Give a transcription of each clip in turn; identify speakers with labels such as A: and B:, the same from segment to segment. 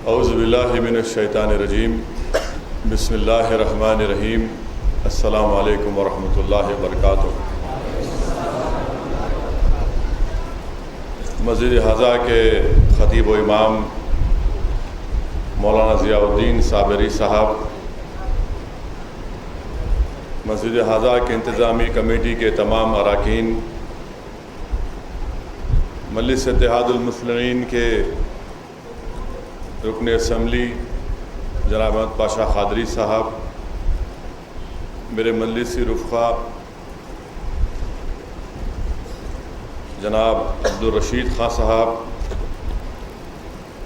A: اعوذ باللہ من الشیطان الرجیم بسم اللہ الرحمن الرحیم السلام علیکم ورحمۃ اللہ وبرکاتہ۔ مسجد حضا کے خطیب و امام مولانا ضیاء الدین صابری صاحب، مسجد حضا کے انتظامی کمیٹی کے تمام اراکین، مجلس اتحاد المسلمین کے رکن اسمبلی جناب احمد پاشا قادری صاحب، میرے مجلسی رفقا جناب عبدالرشید خان صاحب،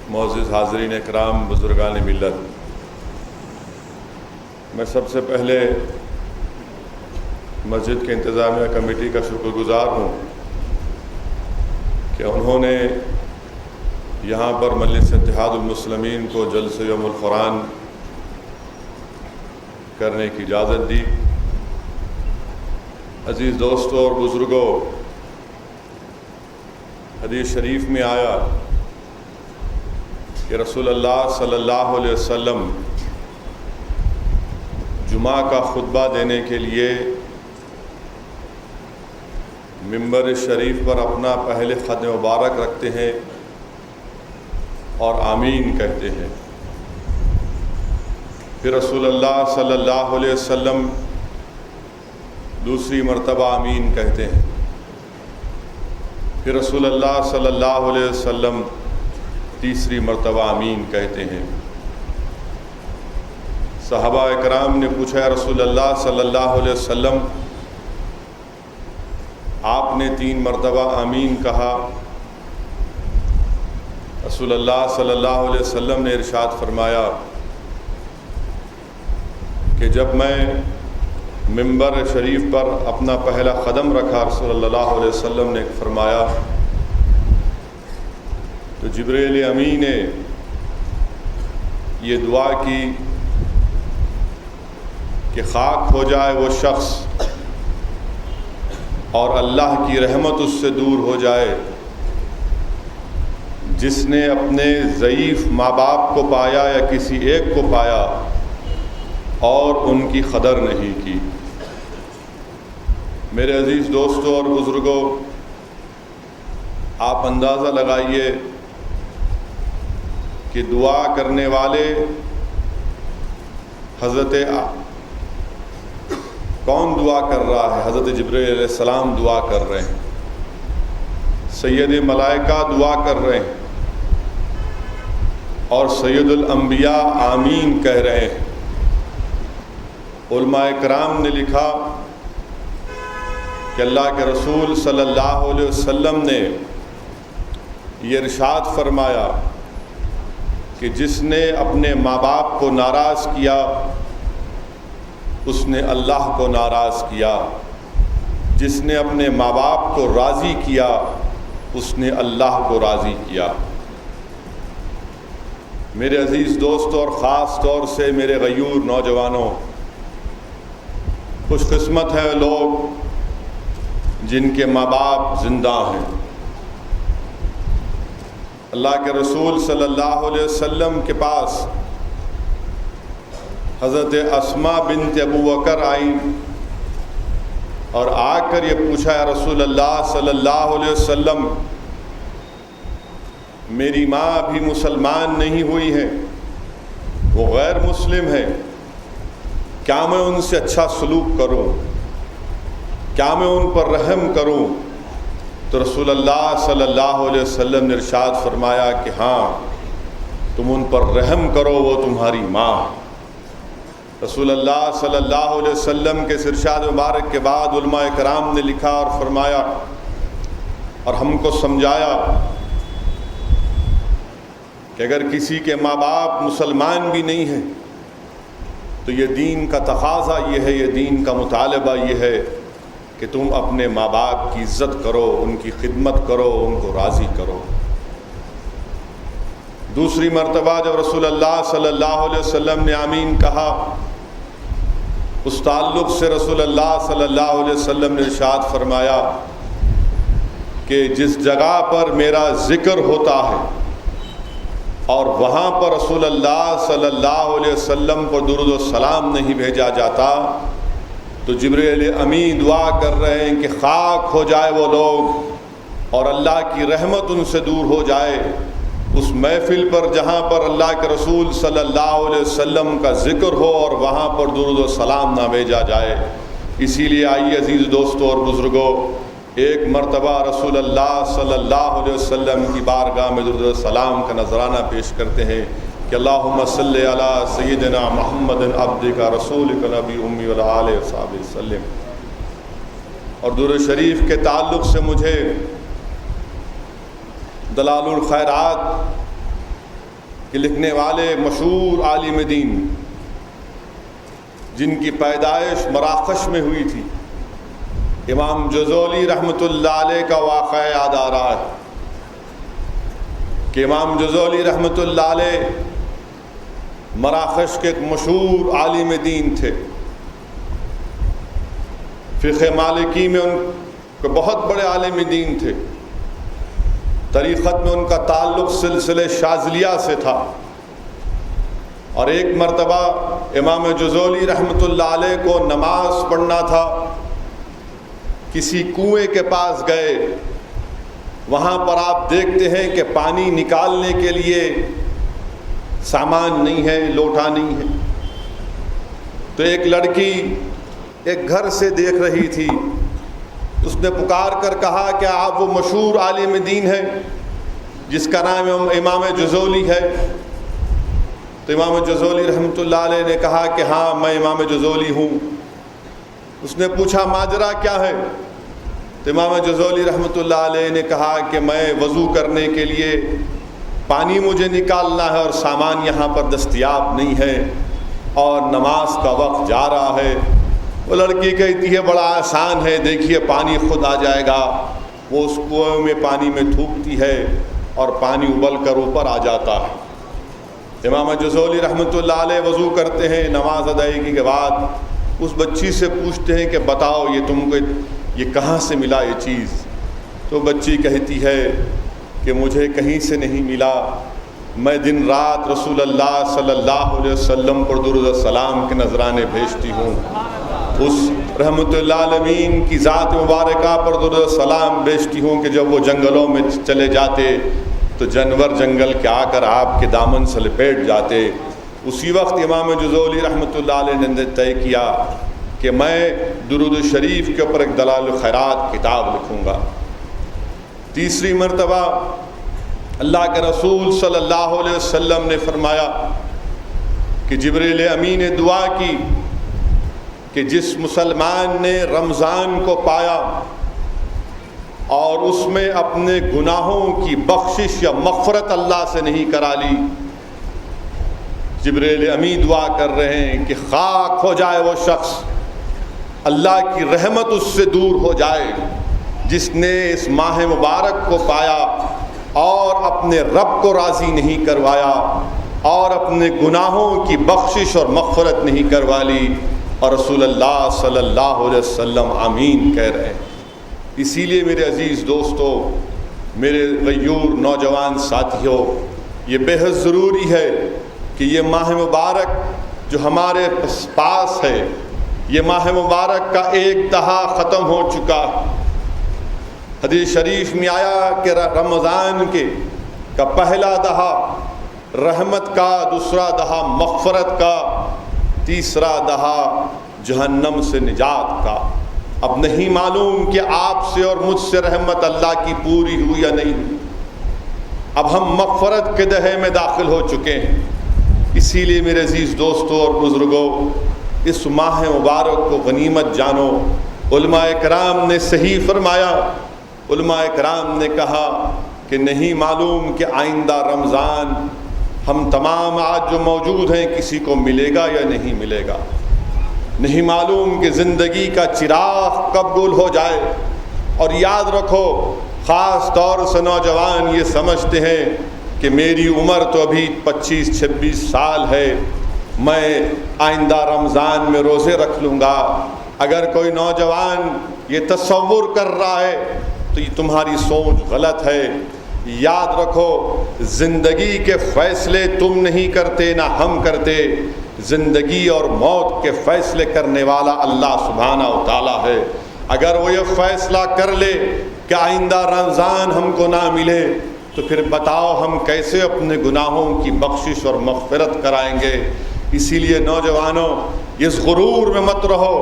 A: معزز حاضرین اکرام، بزرگان ملت، میں سب سے پہلے مسجد کے انتظامیہ کمیٹی کا شکر گزار ہوں کہ انہوں نے یہاں پر مجلس اتحاد المسلمین کو جلسہ یوم القرآن کرنے کی اجازت دی۔ عزیز دوستوں اور بزرگوں، حدیث شریف میں آیا کہ رسول اللہ صلی اللہ علیہ وسلم جمعہ کا خطبہ دینے کے لیے ممبر شریف پر اپنا پہلے خط مبارک رکھتے ہیں اور آمین کہتے ہیں، پھر رسول اللہ صلی اللہ علیہ وسلم دوسری مرتبہ آمین کہتے ہیں، پھر رسول اللہ صلی اللہ علیہ وسلم تیسری مرتبہ آمین کہتے ہیں۔ صحابہ اکرام نے پوچھا، یا رسول اللہ صلی اللہ علیہ وسلم، آپ نے 3 مرتبہ آمین کہا، رسول اللہ صلی اللہ علیہ وسلم نے ارشاد فرمایا کہ جب میں ممبر شریف پر اپنا پہلا قدم رکھا، رسول اللہ علیہ وسلم نے فرمایا تو جبریل امین نے یہ دعا کی کہ خاک ہو جائے وہ شخص اور اللہ کی رحمت اس سے دور ہو جائے جس نے اپنے ضعیف ماں باپ کو پایا یا کسی ایک کو پایا اور ان کی قدر نہیں کی۔ میرے عزیز دوستوں اور بزرگوں، آپ اندازہ لگائیے کہ دعا کرنے والے حضرت کون دعا کر رہا ہے؟ حضرت جبرائیل علیہ السلام دعا کر رہے ہیں، سید ملائکہ دعا کر رہے ہیں اور سید الانبیاء آمین کہہ رہے ہیں۔ علماء کرام نے لکھا کہ اللہ کے رسول صلی اللہ علیہ وسلم نے یہ ارشاد فرمایا کہ جس نے اپنے ماں باپ کو ناراض کیا اس نے اللہ کو ناراض کیا، جس نے اپنے ماں باپ کو راضی کیا اس نے اللہ کو راضی کیا۔ میرے عزیز دوستوں اور خاص طور سے میرے غیور نوجوانوں، خوش قسمت ہے لوگ جن کے ماں باپ زندہ ہیں۔ اللہ کے رسول صلی اللہ علیہ وسلم کے پاس حضرت اسماء بنت ابو بکر آئیں اور آ کر یہ پوچھا، یا رسول اللہ صلی اللہ علیہ وسلم، میری ماں ابھی مسلمان نہیں ہوئی ہے، وہ غیر مسلم ہے، کیا میں ان سے اچھا سلوک کروں؟ کیا میں ان پر رحم کروں؟ تو رسول اللہ صلی اللہ علیہ وسلم نے ارشاد فرمایا کہ ہاں، تم ان پر رحم کرو، وہ تمہاری ماں۔ رسول اللہ صلی اللہ علیہ وسلم کے ارشاد مبارک کے بعد علماء کرام نے لکھا اور فرمایا اور ہم کو سمجھایا کہ اگر کسی کے ماں باپ مسلمان بھی نہیں ہیں تو یہ دین کا تقاضا یہ ہے، یہ دین کا مطالبہ یہ ہے کہ تم اپنے ماں باپ کی عزت کرو، ان کی خدمت کرو، ان کو راضی کرو۔ دوسری مرتبہ جب رسول اللہ صلی اللہ علیہ وسلم نے آمین کہا، اس تعلق سے رسول اللہ صلی اللہ علیہ وسلم نے ارشاد فرمایا کہ جس جگہ پر میرا ذکر ہوتا ہے اور وہاں پر رسول اللہ صلی اللہ علیہ وسلم پر درود و سلام نہیں بھیجا جاتا، تو جبریل امین دعا کر رہے ہیں کہ خاک ہو جائے وہ لوگ اور اللہ کی رحمت ان سے دور ہو جائے اس محفل پر جہاں پر اللہ کے رسول صلی اللہ علیہ وسلم کا ذکر ہو اور وہاں پر درود و سلام نہ بھیجا جائے۔ اسی لیے آئیے عزیز دوستوں اور بزرگوں، ایک مرتبہ رسول اللہ صلی اللہ علیہ وسلم کی بارگاہ میں درود و سلام کا نذرانہ پیش کرتے ہیں کہ اللہم صلی علی سیدنا محمد عبدک رسولک نبی امی وعلی آلہ وصحبہ وسلم۔ اور درود شریف کے تعلق سے مجھے دلال الخیرات کے لکھنے والے مشہور عالم دین جن کی پیدائش مراکش میں ہوئی تھی، امام جزولی رحمۃ اللہ علیہ کا واقعہ یاد آ رہا ہے کہ امام جزولی رحمۃ اللہ علیہ مراکش کے ایک مشہور عالم دین تھے۔ فقہ مالکی میں ان کے بہت بڑے عالم دین تھے۔ طریقت میں ان کا تعلق سلسلہ شاذلیہ سے تھا، اور ایک مرتبہ امام جزولی رحمۃ اللہ علیہ کو نماز پڑھنا تھا، کسی کنویں کے پاس گئے، وہاں پر آپ دیکھتے ہیں کہ پانی نکالنے کے لیے سامان نہیں ہے، لوٹا نہیں ہے۔ تو ایک لڑکی ایک گھر سے دیکھ رہی تھی، اس نے پکار کر کہا کہ آپ وہ مشہور عالم دین ہیں جس کا نام امام جزولی ہے؟ تو امام جزولی رحمۃ اللہ علیہ نے کہا کہ ہاں میں امام جزولی ہوں۔ اس نے پوچھا ماجرا کیا ہے؟ تو امام جزولی رحمۃ اللہ علیہ نے کہا کہ میں وضو کرنے کے لیے پانی مجھے نکالنا ہے اور سامان یہاں پر دستیاب نہیں ہے اور نماز کا وقت جا رہا ہے۔ وہ لڑکی کہتی ہے بڑا آسان ہے، دیکھیے پانی خود آ جائے گا۔ وہ اس کنویں میں پانی میں تھوکتی ہے اور پانی ابل کر اوپر آ جاتا ہے۔ امام جزولی رحمۃ اللہ علیہ وضو کرتے ہیں، نماز ادائیگی کے بعد اس بچی سے پوچھتے ہیں کہ بتاؤ یہ تم کو یہ کہاں سے ملا یہ چیز؟ تو بچی کہتی ہے کہ مجھے کہیں سے نہیں ملا، میں دن رات رسول اللہ صلی اللہ علیہ وسلم پر درود و سلام کے نذرانے بھیجتی ہوں، اس رحمت اللہ عالمین کی ذات مبارکہ پر درود و سلام بھیجتی ہوں کہ جب وہ جنگلوں میں چلے جاتے تو جانور جنگل کے آ کر آپ کے دامن سے لپیٹ جاتے۔ اسی وقت امام جزولی رحمۃ اللہ علیہ نے طے کیا کہ میں درود شریف کے اوپر ایک دلال الخیرات کتاب لکھوں گا۔ تیسری مرتبہ اللہ کے رسول صلی اللہ علیہ وسلم نے فرمایا کہ جبریل امین نے دعا کی کہ جس مسلمان نے رمضان کو پایا اور اس میں اپنے گناہوں کی بخشش یا مغفرت اللہ سے نہیں کرا لی، جبریل امین دعا کر رہے ہیں کہ خاک ہو جائے وہ شخص، اللہ کی رحمت اس سے دور ہو جائے جس نے اس ماہ مبارک کو پایا اور اپنے رب کو راضی نہیں کروایا اور اپنے گناہوں کی بخشش اور مغفرت نہیں کروا لی۔ اور رسول اللہ صلی اللہ علیہ وسلم آمین کہہ رہے ہیں۔ اسی لیے میرے عزیز دوستو، میرے غیور نوجوان ساتھیوں، یہ بے حد ضروری ہے کہ یہ ماہ مبارک جو ہمارے پاس ہے، یہ ماہ مبارک کا ایک دہا ختم ہو چکا۔ حدیث شریف میں آیا کہ رمضان کا پہلا دہا رحمت کا، دوسرا دہا مغفرت کا، تیسرا دہا جہنم سے نجات کا۔ اب نہیں معلوم کہ آپ سے اور مجھ سے رحمت اللہ کی پوری ہوئی یا نہیں، اب ہم مغفرت کے دہے میں داخل ہو چکے ہیں۔ اسی لیے میرے عزیز دوستوں اور بزرگوں، اس ماہ مبارک کو غنیمت جانو۔ علماء کرام نے صحیح فرمایا، علماء کرام نے کہا کہ نہیں معلوم کہ آئندہ رمضان ہم تمام آج جو موجود ہیں کسی کو ملے گا یا نہیں ملے گا، نہیں معلوم کہ زندگی کا چراغ کب گل ہو جائے۔ اور یاد رکھو، خاص طور سے نوجوان یہ سمجھتے ہیں کہ میری عمر تو ابھی 25-26 سال ہے، میں آئندہ رمضان میں روزے رکھ لوں گا۔ اگر کوئی نوجوان یہ تصور کر رہا ہے تو یہ تمہاری سوچ غلط ہے۔ یاد رکھو زندگی کے فیصلے تم نہیں کرتے، نہ ہم کرتے، زندگی اور موت کے فیصلے کرنے والا اللہ سبحانہ و تعالیٰ ہے۔ اگر وہ یہ فیصلہ کر لے کہ آئندہ رمضان ہم کو نہ ملے تو پھر بتاؤ ہم کیسے اپنے گناہوں کی بخشش اور مغفرت کرائیں گے؟ اسی لیے نوجوانوں، اس غرور میں مت رہو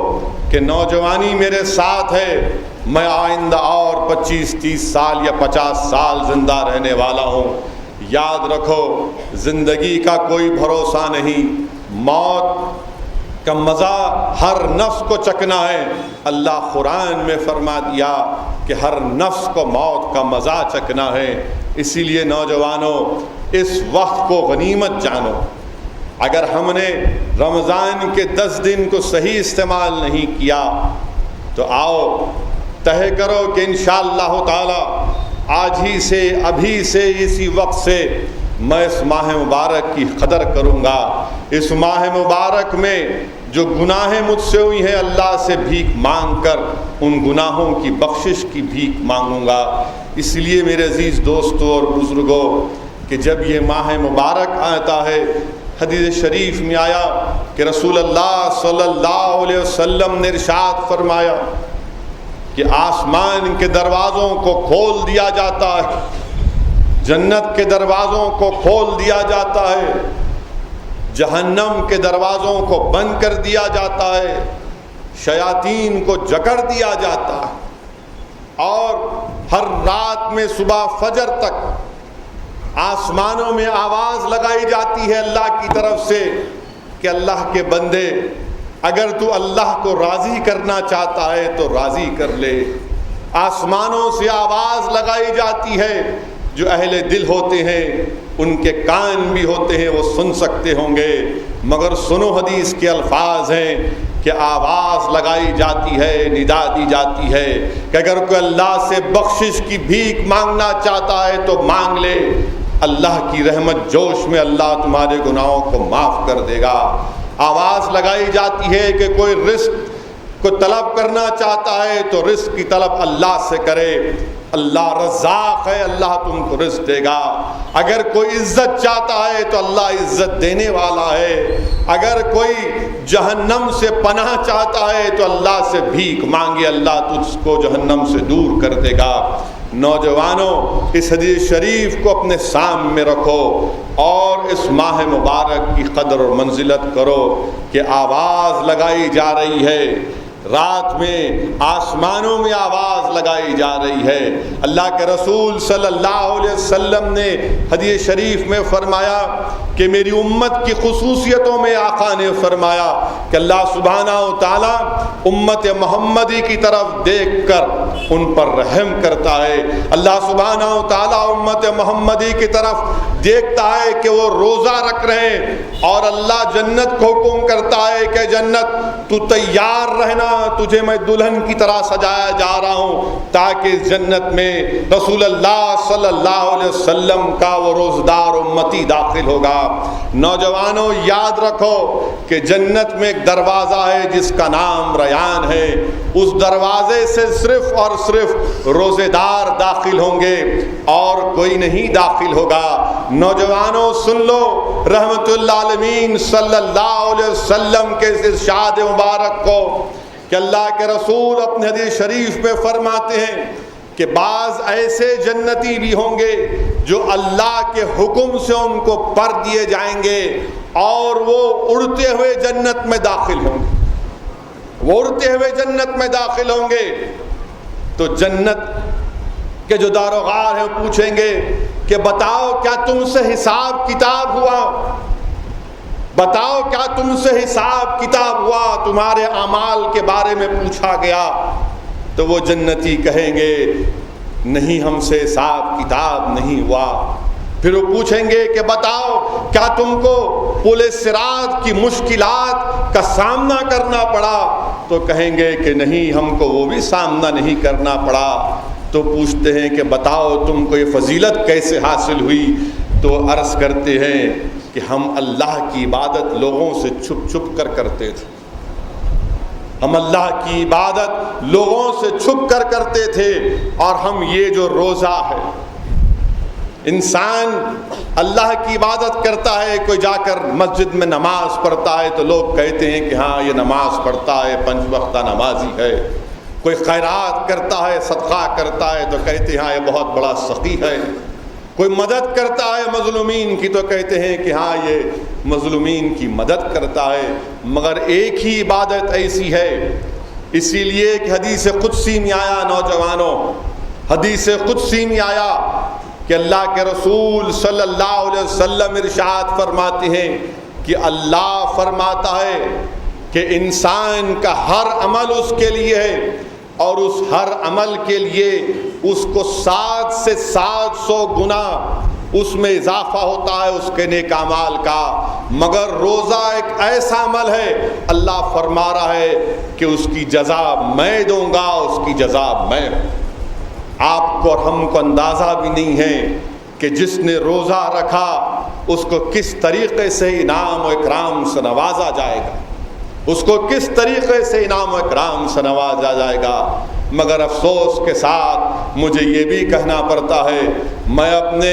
A: کہ نوجوانی میرے ساتھ ہے، میں آئندہ اور 25-30 سال یا 50 سال زندہ رہنے والا ہوں۔ یاد رکھو زندگی کا کوئی بھروسہ نہیں، موت کا مزہ ہر نفس کو چکنا ہے۔ اللہ قرآن میں فرما دیا کہ ہر نفس کو موت کا مزہ چکنا ہے۔ اسی لیے نوجوانوں، اس وقت کو غنیمت جانو۔ اگر ہم نے رمضان کے 10 دن کو صحیح استعمال نہیں کیا تو آؤ طے کرو کہ انشاءاللہ تعالی آج ہی سے، ابھی سے، اسی وقت سے میں اس ماہ مبارک کی قدر کروں گا۔ اس ماہ مبارک میں جو گناہیں مجھ سے ہوئی ہیں اللہ سے بھیک مانگ کر ان گناہوں کی بخشش کی بھیک مانگوں گا۔ اس لیے میرے عزیز دوستوں اور بزرگوں کہ جب یہ ماہ مبارک آتا ہے، حدیث شریف میں آیا کہ رسول اللہ صلی اللہ علیہ وسلم نے ارشاد فرمایا کہ آسمان کے دروازوں کو کھول دیا جاتا ہے، جنت کے دروازوں کو کھول دیا جاتا ہے، جہنم کے دروازوں کو بند کر دیا جاتا ہے، شیاطین کو جکڑ دیا جاتا ہے، اور ہر رات میں صبح فجر تک آسمانوں میں آواز لگائی جاتی ہے اللہ کی طرف سے کہ اللہ کے بندے اگر تو اللہ کو راضی کرنا چاہتا ہے تو راضی کر لے۔ آسمانوں سے آواز لگائی جاتی ہے، جو اہل دل ہوتے ہیں ان کے کان بھی ہوتے ہیں، وہ سن سکتے ہوں گے، مگر سنو حدیث کے الفاظ ہیں کہ آواز لگائی جاتی ہے، ندا دی جاتی ہے کہ اگر کوئی اللہ سے بخشش کی بھیک مانگنا چاہتا ہے تو مانگ لے، اللہ کی رحمت جوش میں اللہ تمہارے گناہوں کو معاف کر دے گا۔ آواز لگائی جاتی ہے کہ کوئی رزق کو طلب کرنا چاہتا ہے تو رزق کی طلب اللہ سے کرے، اللہ رزاق ہے، اللہ تم کو رزق دے گا۔ اگر کوئی عزت چاہتا ہے تو اللہ عزت دینے والا ہے، اگر کوئی جہنم سے پناہ چاہتا ہے تو اللہ سے بھیک مانگے، اللہ تجھ کو جہنم سے دور کر دے گا۔ نوجوانوں، اس حدیث شریف کو اپنے سامنے رکھو اور اس ماہ مبارک کی قدر اور منزلت کرو کہ آواز لگائی جا رہی ہے، رات میں آسمانوں میں آواز لگائی جا رہی ہے۔ اللہ کے رسول صلی اللہ علیہ وسلم نے حدیث شریف میں فرمایا کہ میری امت کی خصوصیتوں میں آقا نے فرمایا کہ اللہ سبحانہ و تعالی امت محمدی کی طرف دیکھ کر ان پر رحم کرتا ہے۔ اللہ سبحانہ و تعالی امت محمدی کی طرف دیکھتا ہے کہ وہ روزہ رکھ رہے ہیں، اور اللہ جنت کو حکم کرتا ہے کہ جنت تو تیار رہنا، تجھے میں دلہن کی طرح سجایا جا رہا ہوں تاکہ جنت میں رسول اللہ صلی اللہ علیہ وسلم کا وہ روزدار امتی داخل ہوگا۔ نوجوانوں، یاد رکھو کہ جنت میں ایک دروازہ ہے جس کا نام ریان ہے، اس دروازے سے صرف اور صرف روزے دار داخل ہوں گے اور کوئی نہیں داخل ہوگا۔ نوجوانوں سن لو رحمت اللہ عالمین صلی اللہ علیہ وسلم کے اس ارشاد مبارک کو کہ اللہ کے رسول اپنے حدیث شریف میں فرماتے ہیں کہ بعض ایسے جنتی بھی ہوں گے جو اللہ کے حکم سے ان کو پر دیے جائیں گے اور وہ اڑتے ہوئے جنت میں داخل ہوں گے، وہ اڑتے ہوئے جنت میں داخل ہوں گے۔ تو جنت کے جو داروغار ہیں پوچھیں گے کہ بتاؤ کیا تم سے حساب کتاب ہوا؟ بتاؤ کیا تم سے حساب کتاب ہوا؟ تمہارے اعمال کے بارے میں پوچھا گیا تو وہ جنتی کہیں گے نہیں، ہم سے حساب کتاب نہیں ہوا۔ پھر وہ پوچھیں گے کہ بتاؤ کیا تم کو پل صراط کی مشکلات کا سامنا کرنا پڑا؟ تو کہیں گے کہ نہیں، ہم کو وہ بھی سامنا نہیں کرنا پڑا۔ تو پوچھتے ہیں کہ بتاؤ تم کو یہ فضیلت کیسے حاصل ہوئی؟ تو عرض کرتے ہیں کہ ہم اللہ کی عبادت لوگوں سے چھپ چھپ کر کرتے تھے، ہم اللہ کی عبادت لوگوں سے چھپ کر کرتے تھے، اور ہم یہ جو روزہ ہے انسان اللہ کی عبادت کرتا ہے، کوئی جا کر مسجد میں نماز پڑھتا ہے تو لوگ کہتے ہیں کہ ہاں یہ نماز پڑھتا ہے، 5 وقتہ نمازی ہے۔ کوئی خیرات کرتا ہے، صدقہ کرتا ہے تو کہتے ہیں ہاں یہ بہت بڑا سخی ہے۔ کوئی مدد کرتا ہے مظلومین کی تو کہتے ہیں کہ ہاں یہ مظلومین کی مدد کرتا ہے، مگر ایک ہی عبادت ایسی ہے۔ اسی لیے کہ حدیث قدسی میں آیا، نوجوانوں، حدیث قدسی میں آیا کہ اللہ کے رسول صلی اللہ علیہ وسلم ارشاد فرماتے ہیں کہ اللہ فرماتا ہے کہ انسان کا ہر عمل اس کے لیے ہے، اور اس ہر عمل کے لیے اس کو 7 سے 700 گنا اس میں اضافہ ہوتا ہے اس کے نیک اعمال کا، مگر روزہ ایک ایسا عمل ہے اللہ فرما رہا ہے کہ اس کی جزا میں دوں گا، اس کی جزا میں۔ آپ کو اور ہم کو اندازہ بھی نہیں ہے کہ جس نے روزہ رکھا اس کو کس طریقے سے انعام و اکرام سے نوازا جائے گا، اس کو کس طریقے سے انعام و اکرام سے نوازا جائے گا۔ مگر افسوس کے ساتھ مجھے یہ بھی کہنا پڑتا ہے، میں اپنے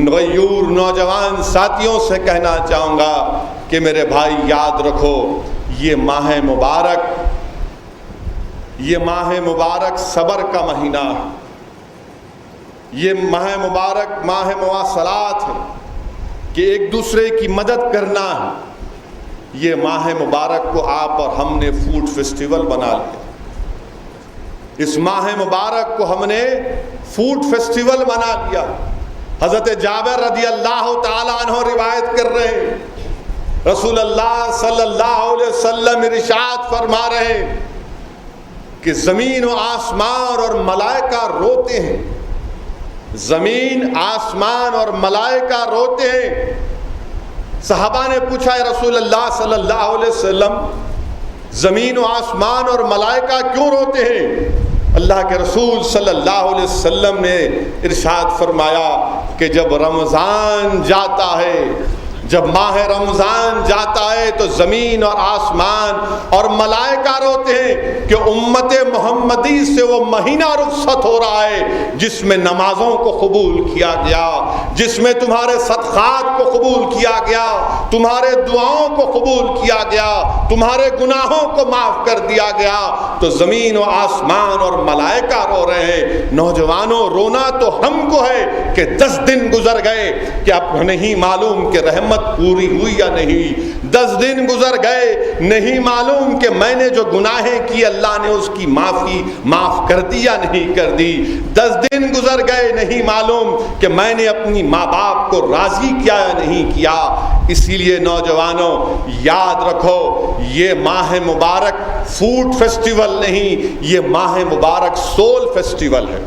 A: غیور نوجوان ساتھیوں سے کہنا چاہوں گا کہ میرے بھائی یاد رکھو، یہ ماہ مبارک صبر کا مہینہ ہے، یہ ماہ مبارک ماہ مواصلات ہے کہ ایک دوسرے کی مدد کرنا ہے۔ یہ ماہ مبارک کو آپ اور ہم نے فوڈ فیسٹیول بنا لیا، اس ماہ مبارک کو ہم نے فوڈ فیسٹیول بنا لیا۔ حضرت جابر رضی اللہ تعالیٰ عنہ روایت کر رہے ہیں، رسول اللہ صلی اللہ علیہ وسلم ارشاد فرما رہے ہیں کہ زمین و آسمان اور ملائکہ روتے ہیں، زمین آسمان اور ملائکہ روتے ہیں۔ صحابہ نے پوچھا ہے رسول اللہ صلی اللہ علیہ وسلم، زمین و آسمان اور ملائکہ کیوں روتے ہیں؟ اللہ کے رسول صلی اللہ علیہ وسلم نے ارشاد فرمایا کہ جب رمضان جاتا ہے، جب ماہ رمضان جاتا ہے تو زمین اور آسمان اور ملائکہ روتے ہیں کہ امت محمدی سے وہ مہینہ رخصت ہو رہا ہے جس میں نمازوں کو قبول کیا گیا، جس میں تمہارے صدقات کو قبول کیا گیا، تمہارے دعاؤں کو قبول کیا گیا، تمہارے گناہوں کو معاف کر دیا گیا۔ تو زمین و آسمان اور ملائکہ رو رہے ہیں۔ نوجوانوں، رونا تو ہم کو ہے کہ 10 دن گزر گئے کہ اب نہیں معلوم کہ رحمت پوری ہوئی یا نہیں، 10 دن گزر گئے نہیں معلوم کہ میں نے جو گناہیں کی اللہ نے اس کی معاف کر دی یا نہیں کر دی، 10 دن گزر گئے نہیں معلوم کہ میں نے اپنی ماں باپ کو راضی کیا یا نہیں کیا۔ اسی لیے نوجوانوں یاد رکھو، یہ ماہ مبارک فوڈ فیسٹیول نہیں، یہ ماہ مبارک سول فیسٹیول ہے۔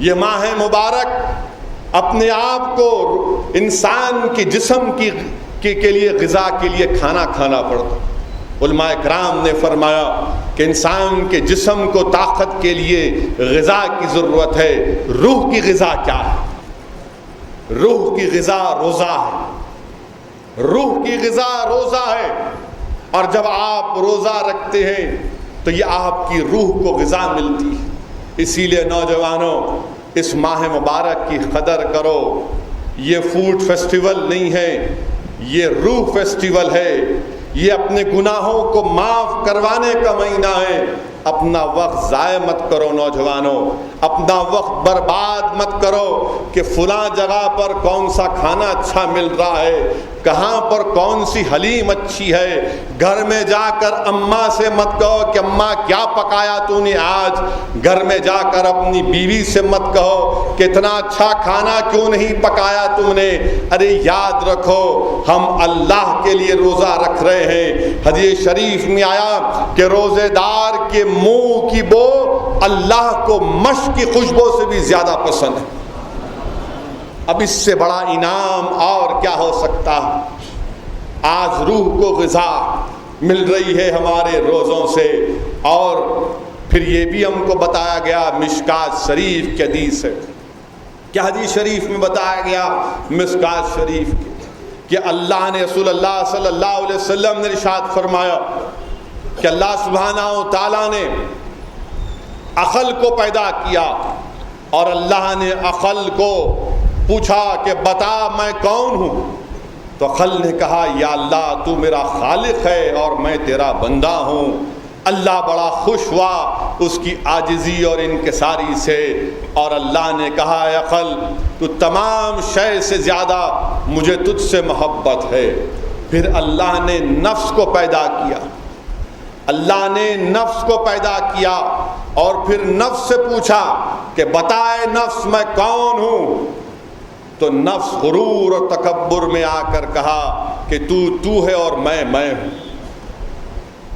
A: یہ ماہ مبارک اپنے آپ کو انسان کے جسم کے لیے غذا کے لیے کھانا کھانا پڑتا۔ علماء کرام نے فرمایا کہ انسان کے جسم کو طاقت کے لیے غذا کی ضرورت ہے۔ روح کی غذا کیا ہے؟ روح کی غذا روزہ ہے، روح کی غذا روزہ ہے، اور جب آپ روزہ رکھتے ہیں تو یہ آپ کی روح کو غذا ملتی ہے۔ اسی لیے نوجوانوں، اس ماہ مبارک کی قدر کرو۔ یہ فوڈ فیسٹیول نہیں ہے، یہ روح فیسٹیول ہے۔ یہ اپنے گناہوں کو معاف کروانے کا مہینہ ہے۔ اپنا وقت ضائع مت کرو نوجوانوں، اپنا وقت برباد مت کرو کہ فلاں جگہ پر کون سا کھانا اچھا مل رہا ہے، کہاں پر کون سی حلیم اچھی ہے۔ گھر میں جا کر اماں سے مت کہو کہ اماں کیا پکایا تو نے آج، گھر میں جا کر اپنی بیوی سے مت کہو کہ اتنا اچھا کھانا کیوں نہیں پکایا تم نے۔ ارے یاد رکھو، ہم اللہ کے لیے روزہ رکھ رہے ہیں۔ حدیث شریف میں آیا کہ روزے دار کے منہ کی بو اللہ کو مشک کی خوشبو سے بھی زیادہ پسند ہے۔ اب اس سے بڑا انعام اور کیا ہو سکتا ہے؟ آج روح کو غذا مل رہی ہے ہمارے روزوں سے۔ اور پھر یہ بھی ہم کو بتایا گیا، مشکات شریف کی حدیث ہے، کیا حدیث شریف میں بتایا گیا مشکات شریف کہ اللہ نے، رسول اللہ صلی اللہ علیہ وسلم نے ارشاد فرمایا کہ اللہ سبحانہ و تعالیٰ نے عقل کو پیدا کیا، اور اللہ نے عقل کو پوچھا کہ بتا میں کون ہوں؟ تو عقل نے کہا یا اللہ تو میرا خالق ہے اور میں تیرا بندہ ہوں۔ اللہ بڑا خوش ہوا اس کی عاجزی اور انکساری سے، اور اللہ نے کہا اے عقل تو تمام شے سے زیادہ مجھے تجھ سے محبت ہے۔ پھر اللہ نے نفس کو پیدا کیا، اللہ نے نفس کو پیدا کیا اور پھر نفس سے پوچھا کہ بتائے نفس میں کون ہوں؟ تو نفس غرور اور تکبر میں آ کر کہا کہ تو ہے اور میں ہوں۔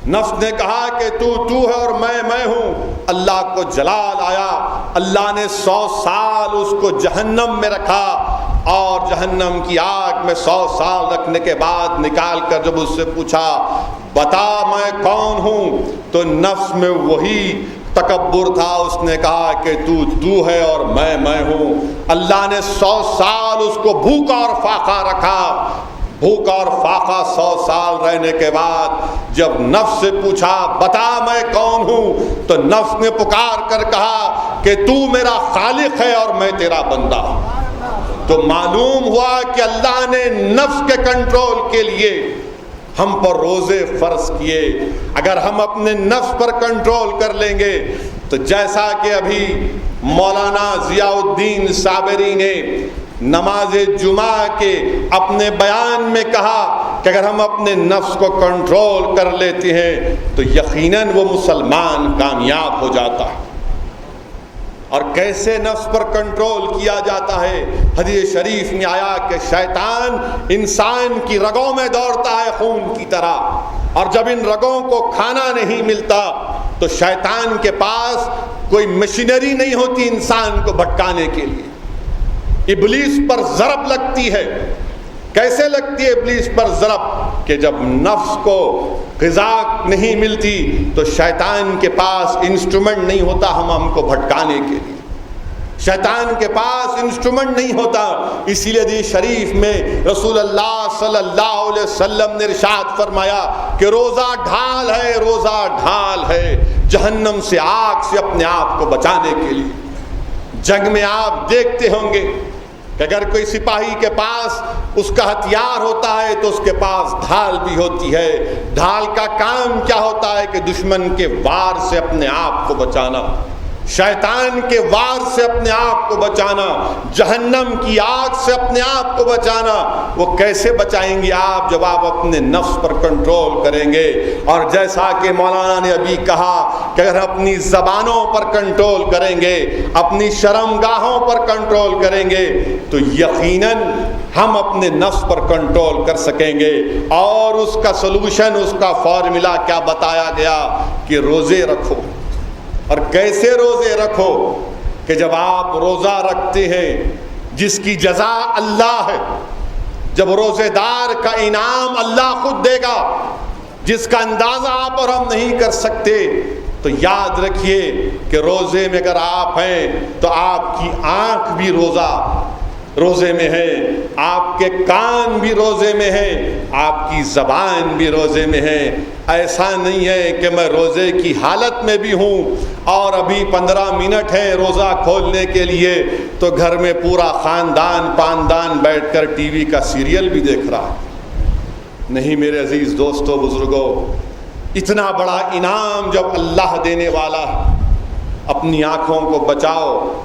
A: نفس نے کہا کہ تو ہے اور میں ہوں۔ اللہ کو جلال آیا، اللہ نے 100 سال اس کو جہنم میں رکھا، اور جہنم کی آگ میں 100 سال رکھنے کے بعد نکال کر جب اس سے پوچھا بتا میں کون ہوں، تو نفس میں وہی تکبر تھا، اس نے کہا کہ تو ہے اور میں ہوں۔ اللہ نے 100 سال اس کو بھوکا اور فاقہ رکھا، بھوکا اور فاقہ 100 سال رہنے کے بعد جب نفس سے پوچھا بتا میں کون ہوں، تو نفس نے پکار کر کہا کہ تو میرا خالق ہے اور میں تیرا بندہ ہوں۔ تو معلوم ہوا کہ اللہ نے نفس کے کنٹرول کے لیے ہم پر روزے فرض کیے۔ اگر ہم اپنے نفس پر کنٹرول کر لیں گے تو جیسا کہ ابھی مولانا ضیاء الدین صابری نے نماز جمعہ کے اپنے بیان میں کہا کہ اگر ہم اپنے نفس کو کنٹرول کر لیتے ہیں تو یقیناً وہ مسلمان کامیاب ہو جاتا ہے۔ اور کیسے نفس پر کنٹرول کیا جاتا ہے؟ حدیث شریف میں آیا کہ شیطان انسان کی رگوں میں دوڑتا ہے خون کی طرح، اور جب ان رگوں کو کھانا نہیں ملتا تو شیطان کے پاس کوئی مشینری نہیں ہوتی انسان کو بھٹکانے کے لیے۔ ابلیس پر ضرب لگتی ہے۔ کیسے لگتی ہے ابلیس پر ضرب؟ کہ جب نفس کو غذا نہیں ملتی تو شیطان کے پاس انسٹرومنٹ نہیں ہوتا ہم کو بھٹکانے کے لیے، شیطان کے پاس انسٹرومنٹ نہیں ہوتا۔ اسی لیے حدیث شریف میں رسول اللہ صلی اللہ علیہ وسلم نے ارشاد فرمایا کہ روزہ ڈھال ہے، روزہ ڈھال ہے جہنم سے، آگ سے اپنے آپ کو بچانے کے لیے۔ جنگ میں آپ دیکھتے ہوں گے کہ اگر کوئی سپاہی کے پاس اس کا ہتھیار ہوتا ہے تو اس کے پاس ڈھال بھی ہوتی ہے۔ ڈھال کا کام کیا ہوتا ہے؟ کہ دشمن کے وار سے اپنے آپ کو بچانا، شیطان کے وار سے اپنے آپ کو بچانا، جہنم کی آگ سے اپنے آپ کو بچانا۔ وہ کیسے بچائیں گے آپ؟ جب آپ اپنے نفس پر کنٹرول کریں گے۔ اور جیسا کہ مولانا نے ابھی کہا کہ اگر اپنی زبانوں پر کنٹرول کریں گے، اپنی شرمگاہوں پر کنٹرول کریں گے تو یقیناً ہم اپنے نفس پر کنٹرول کر سکیں گے۔ اور اس کا سلوشن، اس کا فارمولا کیا بتایا گیا؟ کہ روزے رکھو۔ اور کیسے روزے رکھو؟ کہ جب آپ روزہ رکھتے ہیں جس کی جزا اللہ ہے، جب روزے دار کا انعام اللہ خود دے گا جس کا اندازہ آپ اور ہم نہیں کر سکتے، تو یاد رکھیے کہ روزے میں اگر آپ ہیں تو آپ کی آنکھ بھی روزے میں ہے، آپ کے کان بھی روزے میں ہے، آپ کی زبان بھی روزے میں ہے۔ ایسا نہیں ہے کہ میں روزے کی حالت میں بھی ہوں اور ابھی 15 منٹ ہے روزہ کھولنے کے لیے تو گھر میں پورا خاندان پاندان بیٹھ کر ٹی وی کا سیریل بھی دیکھ رہا ہے۔ نہیں میرے عزیز دوستو بزرگوں، اتنا بڑا انعام جب اللہ دینے والا ہے، اپنی آنکھوں کو بچاؤ،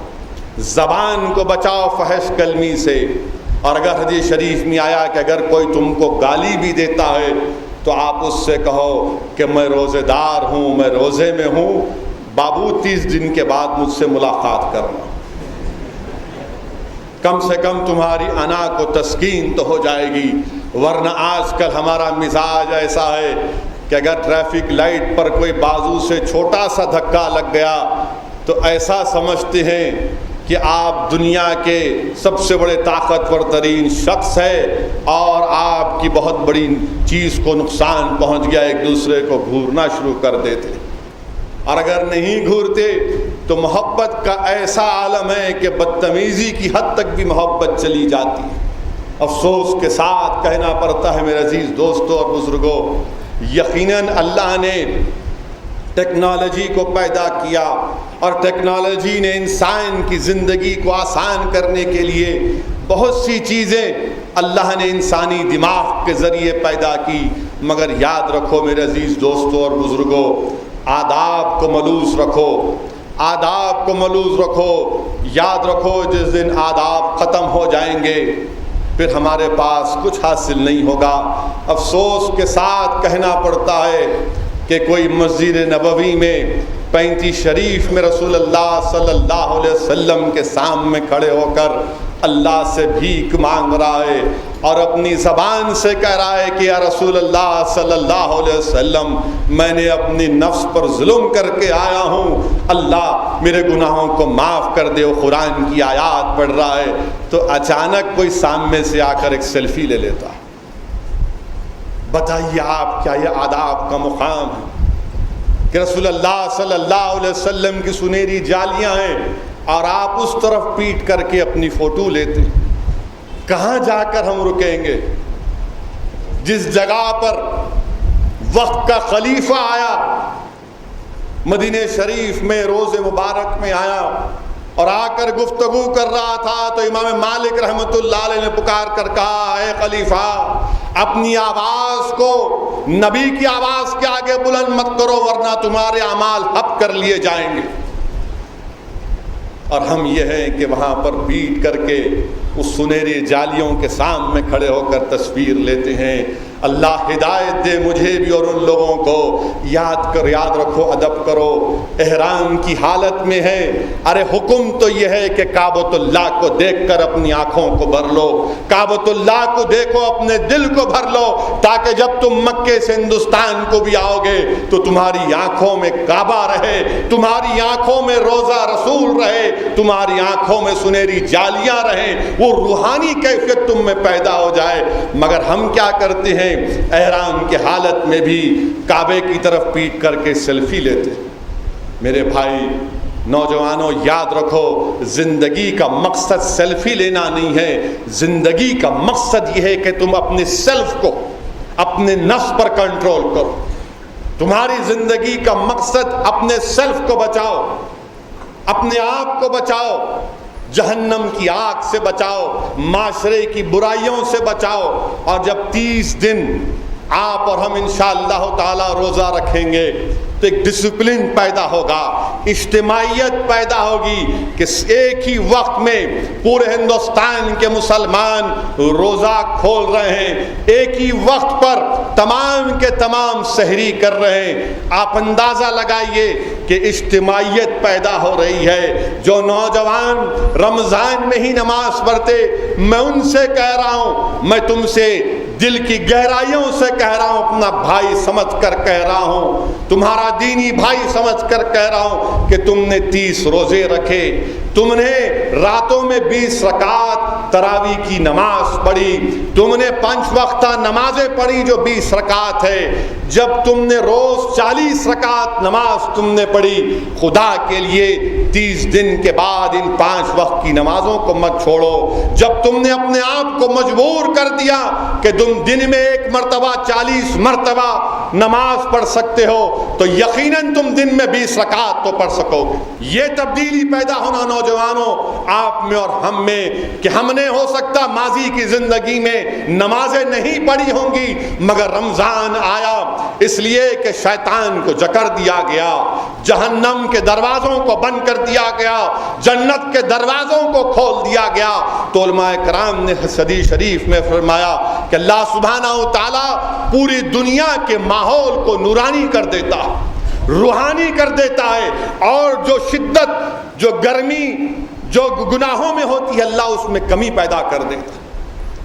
A: زبان کو بچاؤ فحش کلمی سے۔ اور اگر حدیث شریف میں آیا کہ اگر کوئی تم کو گالی بھی دیتا ہے تو آپ اس سے کہو کہ میں روزے دار ہوں، میں روزے میں ہوں، بابو 30 دن کے بعد مجھ سے ملاقات کرنا، کم سے کم تمہاری انا کو تسکین تو ہو جائے گی۔ ورنہ آج کل ہمارا مزاج ایسا ہے کہ اگر ٹریفک لائٹ پر کوئی بازو سے چھوٹا سا دھکا لگ گیا تو ایسا سمجھتے ہیں کہ آپ دنیا کے سب سے بڑے طاقتور ترین شخص ہے اور آپ کی بہت بڑی چیز کو نقصان پہنچ گیا، ایک دوسرے کو گھورنا شروع کر دیتے۔ اور اگر نہیں گھورتے تو محبت کا ایسا عالم ہے کہ بدتمیزی کی حد تک بھی محبت چلی جاتی ہے۔ افسوس کے ساتھ کہنا پڑتا ہے میرے عزیز دوستوں اور بزرگوں، یقیناً اللہ نے ٹیکنالوجی کو پیدا کیا اور ٹیکنالوجی نے انسان کی زندگی کو آسان کرنے کے لیے بہت سی چیزیں اللہ نے انسانی دماغ کے ذریعے پیدا کی، مگر یاد رکھو میرے عزیز دوستوں اور بزرگوں، آداب کو ملوث رکھو، آداب کو ملوث رکھو۔ یاد رکھو جس دن آداب ختم ہو جائیں گے پھر ہمارے پاس کچھ حاصل نہیں ہوگا۔ افسوس کے ساتھ کہنا پڑتا ہے کہ کوئی مسجد نبوی میں 35 شریف میں رسول اللہ صلی اللہ علیہ وسلم کے سامنے کھڑے ہو کر اللہ سے بھیک مانگ رہا ہے اور اپنی زبان سے کہہ رہا ہے کہ یا رسول اللہ صلی اللہ علیہ وسلم، میں نے اپنی نفس پر ظلم کر کے آیا ہوں، اللہ میرے گناہوں کو معاف کر دے، وہ قرآن کی آیات پڑھ رہا ہے تو اچانک کوئی سامنے سے آ کر ایک سیلفی لے لیتا ہے۔ بتائیے آپ کیا یہ آداب کا مقام ہے کہ رسول اللہ صلی اللہ علیہ وسلم کی سنہری جالیاں ہیں اور آپ اس طرف پیٹ کر کے اپنی فوٹو لیتے؟ کہاں جا کر ہم رکیں گے؟ جس جگہ پر وقت کا خلیفہ آیا، مدینہ شریف میں روز مبارک میں آیا اور آ کر گفتگو کر رہا تھا تو امام مالک رحمۃ اللہ علیہ نے پکار کر کہا، اے خلیفہ اپنی آواز کو نبی کی آواز کے آگے بلند مت کرو ورنہ تمہارے اعمال حق کر لیے جائیں گے۔ اور ہم یہ ہیں کہ وہاں پر بیٹھ کر کے اس سنہری جالیوں کے سامنے کھڑے ہو کر تصویر لیتے ہیں۔ اللہ ہدایت دے مجھے بھی اور ان لوگوں کو۔ یاد رکھو، ادب کرو، احرام کی حالت میں ہے، ارے حکم تو یہ ہے کہ کعبۃ اللہ کو دیکھ کر اپنی آنکھوں کو بھر لو، کعبۃ اللہ کو دیکھو، اپنے دل کو بھر لو، تاکہ جب تم مکے سے ہندوستان کو بھی آؤ گے تو تمہاری آنکھوں میں کعبہ رہے، تمہاری آنکھوں میں روزہ رسول رہے، تمہاری آنکھوں میں سنہری جالیاں رہیں، وہ روحانی کیفیت تم میں پیدا ہو جائے۔ مگر ہم کیا کرتے ہیں؟ احرام کی حالت میں بھی کعبے کی طرف پیٹ کر کے سیلفی لیتے۔ میرے بھائی نوجوانوں، یاد رکھو زندگی کا مقصد سیلفی لینا نہیں ہے، زندگی کا مقصد یہ ہے کہ تم اپنے سیلف کو، اپنے نفس پر کنٹرول کرو۔ تمہاری زندگی کا مقصد اپنے سیلف کو بچاؤ، اپنے آپ کو بچاؤ، جہنم کی آگ سے بچاؤ، معاشرے کی برائیوں سے بچاؤ۔ اور جب 30 دن آپ اور ہم انشاءاللہ تعالی روزہ رکھیں گے تو ایک ڈسپلن پیدا ہوگا، اجتماعیت پیدا ہوگی کہ ایک ہی وقت میں پورے ہندوستان کے مسلمان روزہ کھول رہے ہیں، ایک ہی وقت پر تمام کے تمام سحری کر رہے ہیں۔ آپ اندازہ لگائیے کہ اجتماعیت پیدا ہو رہی ہے۔ جو نوجوان رمضان میں ہی نماز پڑھتے، میں ان سے کہہ رہا ہوں، میں تم سے دل کی گہرائیوں سے کہہ رہا ہوں، اپنا بھائی سمجھ کر کہہ رہا ہوں، تمہارا دینی بھائی سمجھ کر کہہ رہا ہوں کہ تم نے 30 روزے رکھے، تم نے راتوں میں 20 رکعت تراویح کی نماز پڑھی، تم نے 5 وقتہ نمازیں پڑھی جو 20 رکعت ہے، جب تم نے روز 40 رکعت نماز تم نے پڑھی، خدا کے لیے 30 دن کے بعد ان 5 وقت کی نمازوں کو مت چھوڑو۔ جب تم نے اپنے آپ کو مجبور کر دیا کہ تم دن میں 1 مرتبہ 40 مرتبہ نماز پڑھ سکتے ہو تو یقیناً تم دن میں 20 رکعت تو پڑھ سکو گے۔ یہ تبدیلی پیدا ہونا نوجوانوں آپ میں اور ہم میں کہ ہم نے ہو سکتا ماضی کی زندگی میں نمازیں نہیں پڑھی ہوں گی، مگر رمضان آیا اس لیے کہ شیطان کو جکڑ دیا گیا، جہنم کے دروازوں کو بند کر دیا گیا، جنت کے دروازوں کو کھول دیا گیا۔ تو علماء کرام نے حدیث شریف میں فرمایا کہ اللہ سبحانہ و تعالیٰ پوری دنیا کے ماحول کو نورانی کر دیتا ہے، روحانی کر دیتا ہے، اور جو شدت، جو گرمی جو گناہوں میں ہوتی ہے اللہ اس میں کمی پیدا کر دیتا ہے۔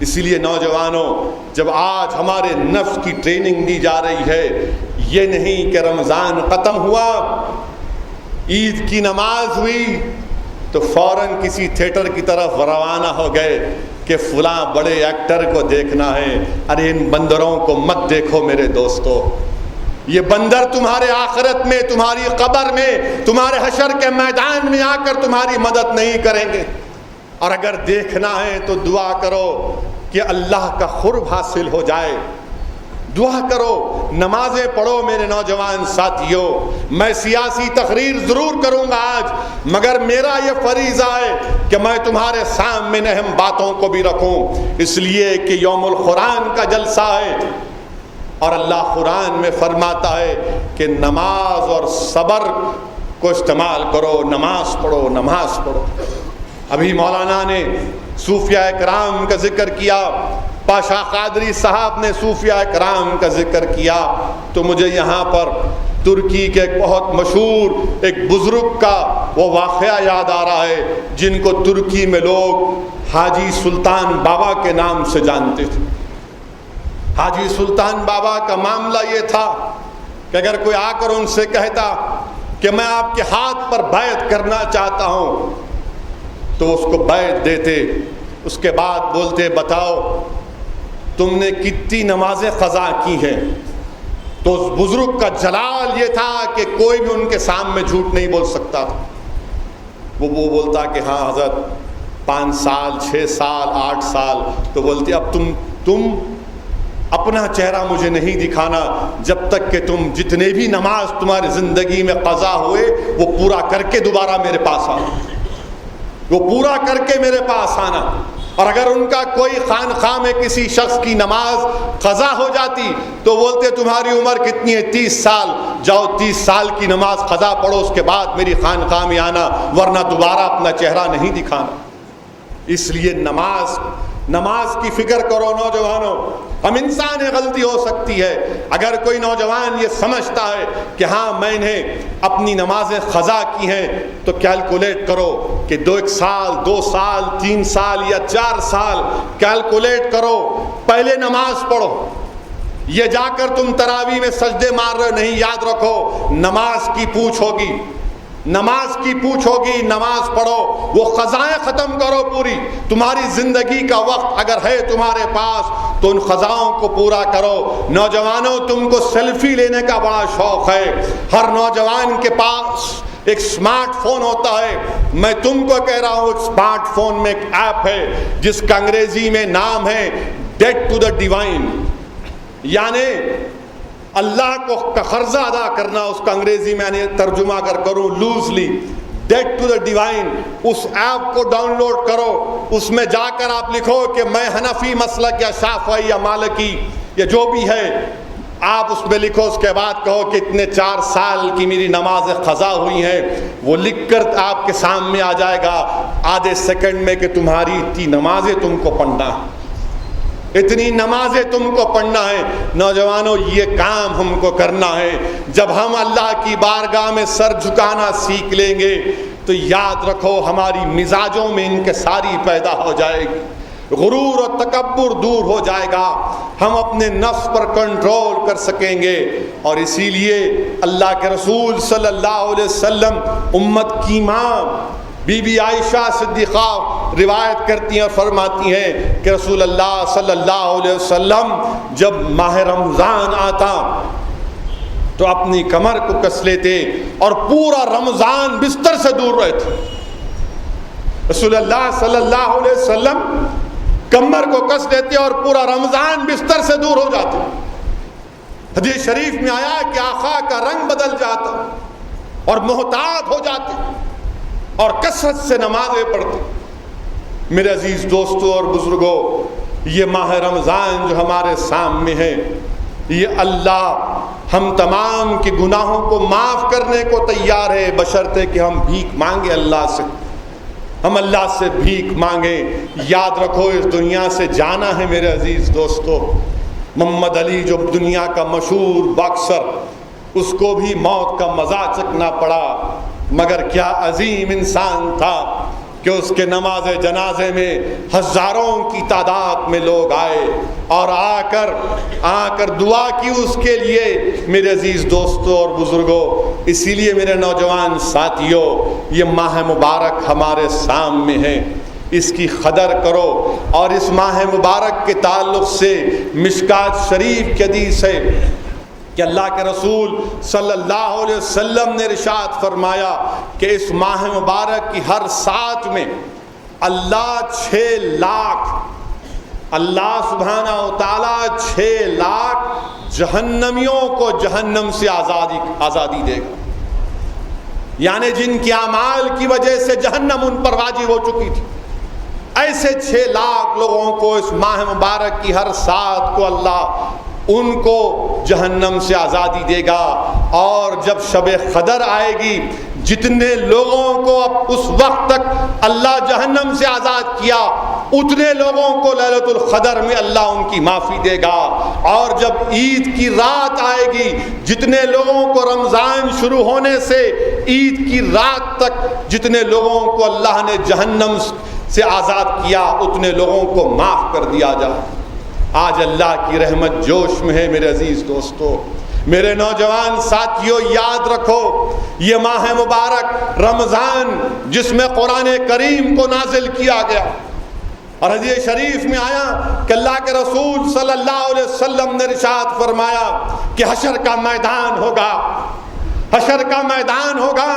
A: اسی لیے نوجوانوں، جب آج ہمارے نفس کی ٹریننگ دی جا رہی ہے، یہ نہیں کہ رمضان ختم ہوا، عید کی نماز ہوئی تو فوراً کسی تھیٹر کی طرف روانہ ہو گئے کہ فلاں بڑے ایکٹر کو دیکھنا ہے۔ ارے ان بندروں کو مت دیکھو میرے دوستو، یہ بندر تمہارے آخرت میں، تمہاری قبر میں، تمہارے حشر کے میدان میں آ کر تمہاری مدد نہیں کریں گے۔ اور اگر دیکھنا ہے تو دعا کرو کہ اللہ کا قرب حاصل ہو جائے۔ دعا کرو، نمازیں پڑھو میرے نوجوان ساتھیوں۔ میں سیاسی تقریر ضرور کروں گا آج، مگر میرا یہ فریضہ ہے کہ میں تمہارے سامنے اہم باتوں کو بھی رکھوں، اس لیے کہ یوم القرآن کا جلسہ ہے، اور اللہ قرآن میں فرماتا ہے کہ نماز اور صبر کو استعمال کرو، نماز پڑھو، نماز پڑھو۔ ابھی مولانا نے صوفیاء کرام کا ذکر کیا، پاشا قادری صاحب نے صوفیاء کرام کا ذکر کیا، تو مجھے یہاں پر ترکی کے ایک بہت مشہور ایک بزرگ کا وہ واقعہ یاد آ رہا ہے، جن کو ترکی میں لوگ حاجی سلطان بابا کے نام سے جانتے تھے۔ حاجی سلطان بابا کا معاملہ یہ تھا کہ اگر کوئی آ کر ان سے کہتا کہ میں آپ کے ہاتھ پر بیعت کرنا چاہتا ہوں تو اس کو بیعت دیتے، اس کے بعد بولتے بتاؤ تم نے کتنی نمازیں قضا کی ہیں؟ تو اس بزرگ کا جلال یہ تھا کہ کوئی بھی ان کے سامنے جھوٹ نہیں بول سکتا تھا۔ وہ بولتا کہ ہاں حضرت 5 سال 6 سال 8 سال، تو بولتے اب تم اپنا چہرہ مجھے نہیں دکھانا جب تک کہ تم جتنے بھی نماز تمہاری زندگی میں قضا ہوئے وہ پورا کر کے دوبارہ میرے پاس آنا، وہ پورا کر کے میرے پاس آنا۔ اور اگر ان کا کوئی خانقاہ میں کسی شخص کی نماز قضا ہو جاتی تو بولتے تمہاری عمر کتنی ہے؟ 30 سال، جاؤ 30 سال کی نماز قضا پڑھو، اس کے بعد میری خانقاہ میں آنا، ورنہ دوبارہ اپنا چہرہ نہیں دکھانا۔ اس لیے نماز کی فکر کرو نوجوانوں۔ ہم انسان غلطی ہو سکتی ہے، اگر کوئی نوجوان یہ سمجھتا ہے کہ ہاں میں نے اپنی نمازیں قضا کی ہیں تو کیلکولیٹ کرو کہ 1 سال 2 سال 3 سال یا 4 سال کیلکولیٹ کرو، پہلے نماز پڑھو۔ یہ جا کر تم تراویح میں سجدے مار رہے ہو نہیں، یاد رکھو نماز کی پوچھ ہوگی، نماز کی پوچھ ہوگی، نماز پڑھو، وہ قضائیں ختم کرو پوری۔ تمہاری زندگی کا وقت اگر ہے تمہارے پاس تو ان قضاؤں کو پورا کرو۔ نوجوانوں تم کو سیلفی لینے کا بڑا شوق ہے، ہر نوجوان کے پاس ایک سمارٹ فون ہوتا ہے۔ میں تم کو کہہ رہا ہوں ایک سمارٹ فون میں ایک ایپ ہے جس کا انگریزی میں نام ہے ڈیٹ ٹو دا ڈیوائن، یعنی اللہ کو کا قرضہ ادا کرنا، اس کا انگریزی میں ترجمہ اگر کروں loosely date to the divine. اس ایپ کو ڈاؤن لوڈ کرو، اس میں جا کر آپ لکھو کہ میں حنفی مسلک یا شافعی یا مالکی یا جو بھی ہے، آپ اس میں لکھو، اس کے بعد کہو کہ اتنے 4 سال کی میری نمازیں قضا ہوئی ہیں، وہ لکھ کر آپ کے سامنے آ جائے گا آدھے سیکنڈ میں کہ تمہاری اتنی نمازیں تم کو پڑھنا ہے، اتنی نمازیں تم کو پڑھنا ہے۔ نوجوانوں یہ کام ہم کو کرنا ہے۔ جب ہم اللہ کی بارگاہ میں سر جھکانا سیکھ لیں گے تو یاد رکھو ہماری مزاجوں میں انکساری پیدا ہو جائے گی، غرور اور تکبر دور ہو جائے گا، ہم اپنے نفس پر کنٹرول کر سکیں گے۔ اور اسی لیے اللہ کے رسول صلی اللہ علیہ وسلم امت کی ماں بی بی عائشہ صدیقہ روایت کرتی ہیں اور فرماتی ہیں کہ رسول اللہ صلی اللہ علیہ وسلم جب ماہ رمضان آتا تو اپنی کمر کو کس لیتے اور پورا رمضان بستر سے دور رہتے۔ رسول اللہ صلی اللہ علیہ وسلم کمر کو کس لیتے اور پورا رمضان بستر سے دور ہو جاتے۔ حدیث شریف میں آیا کہ آقا کا رنگ بدل جاتا اور محتاط ہو جاتے اور کثرت سے نمازیں پڑھتے۔ میرے عزیز دوستوں اور بزرگوں، یہ ماہ رمضان جو ہمارے سامنے ہے، یہ اللہ ہم تمام کے گناہوں کو معاف کرنے کو تیار ہے، بشرطے کہ ہم بھیک مانگے اللہ سے، ہم اللہ سے بھیک مانگیں۔ یاد رکھو اس دنیا سے جانا ہے میرے عزیز دوستو۔ محمد علی جو دنیا کا مشہور باکسر، اس کو بھی موت کا مزہ چکھنا پڑا، مگر کیا عظیم انسان تھا کہ اس کے نماز جنازے میں ہزاروں کی تعداد میں لوگ آئے اور آ کر دعا کی اس کے لیے۔ میرے عزیز دوستوں اور بزرگوں، اسی لیے میرے نوجوان ساتھیوں، یہ ماہ مبارک ہمارے سامنے ہے، اس کی قدر کرو۔ اور اس ماہ مبارک کے تعلق سے مشکات شریف کی حدیث ہے کہ اللہ کے رسول صلی اللہ علیہ وسلم نے ارشاد فرمایا کہ اس ماہ مبارک کی ہر سات میں اللہ 6 لاکھ، اللہ سبحانہ و تعالیٰ 6 لاکھ جہنمیوں کو جہنم سے آزادی دے گا، یعنی جن کے اعمال کی وجہ سے جہنم ان پر واجب ہو چکی تھی، ایسے 6 لاکھ لوگوں کو اس ماہ مبارک کی ہر سات کو اللہ ان کو جہنم سے آزادی دے گا۔ اور جب شب قدر آئے گی، جتنے لوگوں کو اب اس وقت تک اللہ جہنم سے آزاد کیا، اتنے لوگوں کو لیلۃ القدر میں اللہ ان کی معافی دے گا۔ اور جب عید کی رات آئے گی، جتنے لوگوں کو رمضان شروع ہونے سے عید کی رات تک جتنے لوگوں کو اللہ نے جہنم سے آزاد کیا، اتنے لوگوں کو معاف کر دیا جائے۔ آج اللہ کی رحمت جوش میں ہے میرے عزیز دوستو، میرے نوجوان ساتھیوں، یاد رکھو یہ ماہ مبارک رمضان جس میں قرآن کریم کو نازل کیا گیا، اور حدیث شریف میں آیا کہ اللہ کے رسول صلی اللہ علیہ وسلم نے ارشاد فرمایا کہ حشر کا میدان ہوگا، حشر کا میدان ہوگا،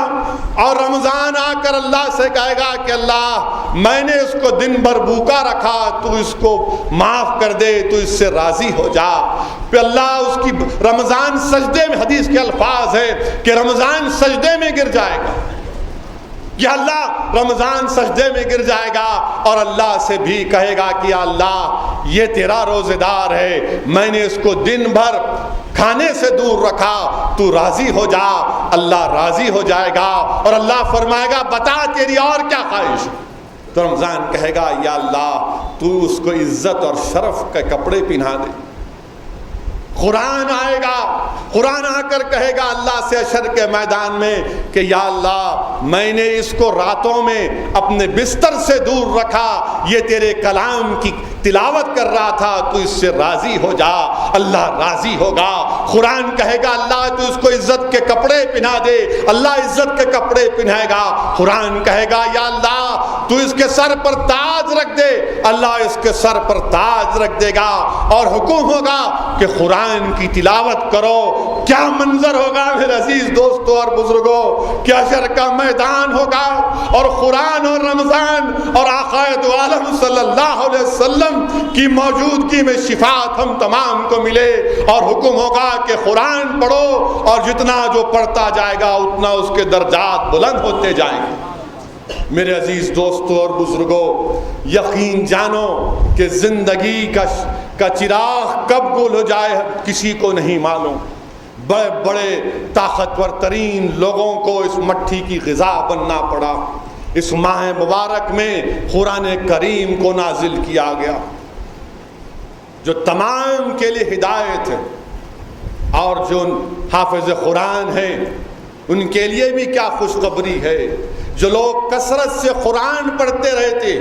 A: اور رمضان آ کر اللہ سے کہے گا کہ اللہ میں نے اس کو دن بھر بھوکا رکھا، تو اس کو معاف کر دے، تو اس سے راضی ہو جا۔ پھر اللہ اس کی رمضان سجدے میں، حدیث کے الفاظ ہے کہ رمضان سجدے میں گر جائے گا، کہ اللہ رمضان سجدے میں گر جائے گا، اور اللہ سے بھی کہے گا کہ اللہ یہ تیرا روزے دار ہے، میں نے اس کو دن بھر کھانے سے دور رکھا، تو راضی ہو جا۔ اللہ راضی ہو جائے گا، اور اللہ فرمائے گا بتا تیری اور کیا خواہش ہے؟ تو رمضان کہے گا یا اللہ تو اس کو عزت اور شرف کے کپڑے پہنا دے۔ قرآن آئے گا، قرآن آ کر کہے گا اللہ سے حشر کے میدان میں کہ یا اللہ میں نے اس کو راتوں میں اپنے بستر سے دور رکھا، یہ تیرے کلام کی تلاوت کر رہا تھا، تو اس سے راضی ہو جا۔ اللہ راضی ہوگا۔ قرآن کہے گا اللہ تو اس کو عزت کے کپڑے پہنا دے، اللہ عزت کے کپڑے پہنائے گا۔ قرآن کہے گا یا اللہ تو اس کے سر پر تاج رکھ دے، اللہ اس کے سر پر تاج رکھ دے گا، اور حکم ہوگا کہ قرآن کی تلاوت کرو۔ کیا منظر ہوگا میرے عزیز دوستوں اور بزرگوں، کہ حشر کا میدان ہوگا، اور قرآن اور رمضان اور آقا دو عالم صلی اللہ علیہ وسلم کی موجودگی میں شفاعت ہم تمام کو ملے، اور حکم ہوگا کہ قرآن پڑھو، اور جتنا جو پڑھتا جائے گا اتنا اس کے درجات بلند ہوتے جائیں گے۔ میرے عزیز دوستوں اور بزرگوں، یقین جانو کہ زندگی کا چراغ کب گل ہو جائے کسی کو نہیں معلوم۔ بڑے بڑے طاقتور ترین لوگوں کو اس مٹھی کی غذا بننا پڑا۔ اس ماہ مبارک میں قرآن کریم کو نازل کیا گیا، جو تمام کے لیے ہدایت ہے، اور جو حافظ قرآن ہیں ان کے لیے بھی کیا خوشخبری ہے۔ جو لوگ کثرت سے قرآن پڑھتے رہتے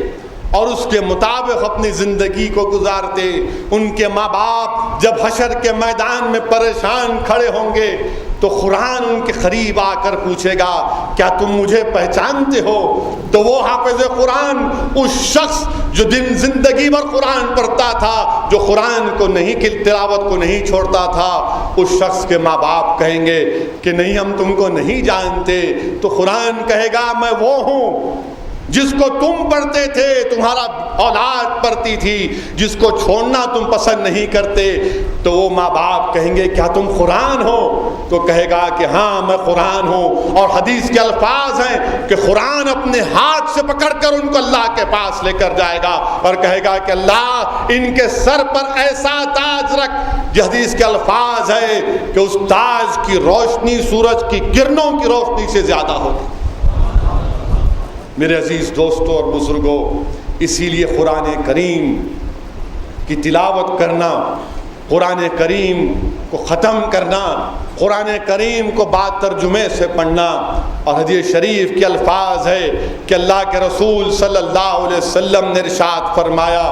A: اور اس کے مطابق اپنی زندگی کو گزارتے، ان کے ماں باپ جب حشر کے میدان میں پریشان کھڑے ہوں گے تو قرآن ان کے قریب آ کر پوچھے گا کیا تم مجھے پہچانتے ہو؟ تو وہ حافظ قرآن، اس شخص جو زندگی بھر قرآن پڑھتا تھا، جو قرآن کو نہیں، تلاوت کو نہیں چھوڑتا تھا، اس شخص کے ماں باپ کہیں گے کہ نہیں ہم تم کو نہیں جانتے۔ تو قرآن کہے گا میں وہ ہوں جس کو تم پڑھتے تھے، تمہارا اولاد پڑھتی تھی، جس کو چھوڑنا تم پسند نہیں کرتے۔ تو وہ ماں باپ کہیں گے کیا تم قرآن ہو؟ تو کہے گا کہ ہاں میں قرآن ہوں، اور حدیث کے الفاظ ہیں کہ قرآن اپنے ہاتھ سے پکڑ کر ان کو اللہ کے پاس لے کر جائے گا، اور کہے گا کہ اللہ ان کے سر پر ایسا تاج رکھ۔ یہ حدیث کے الفاظ ہے کہ اس تاج کی روشنی سورج کی کرنوں کی روشنی سے زیادہ ہوگی۔ میرے عزیز دوستوں اور بزرگوں، اسی لیے قرآن کریم کی تلاوت کرنا، قرآن کریم کو ختم کرنا، قرآن کریم کو بعد ترجمے سے پڑھنا، اور حدیث شریف کے الفاظ ہے کہ اللہ کے رسول صلی اللہ علیہ وسلم نے ارشاد فرمایا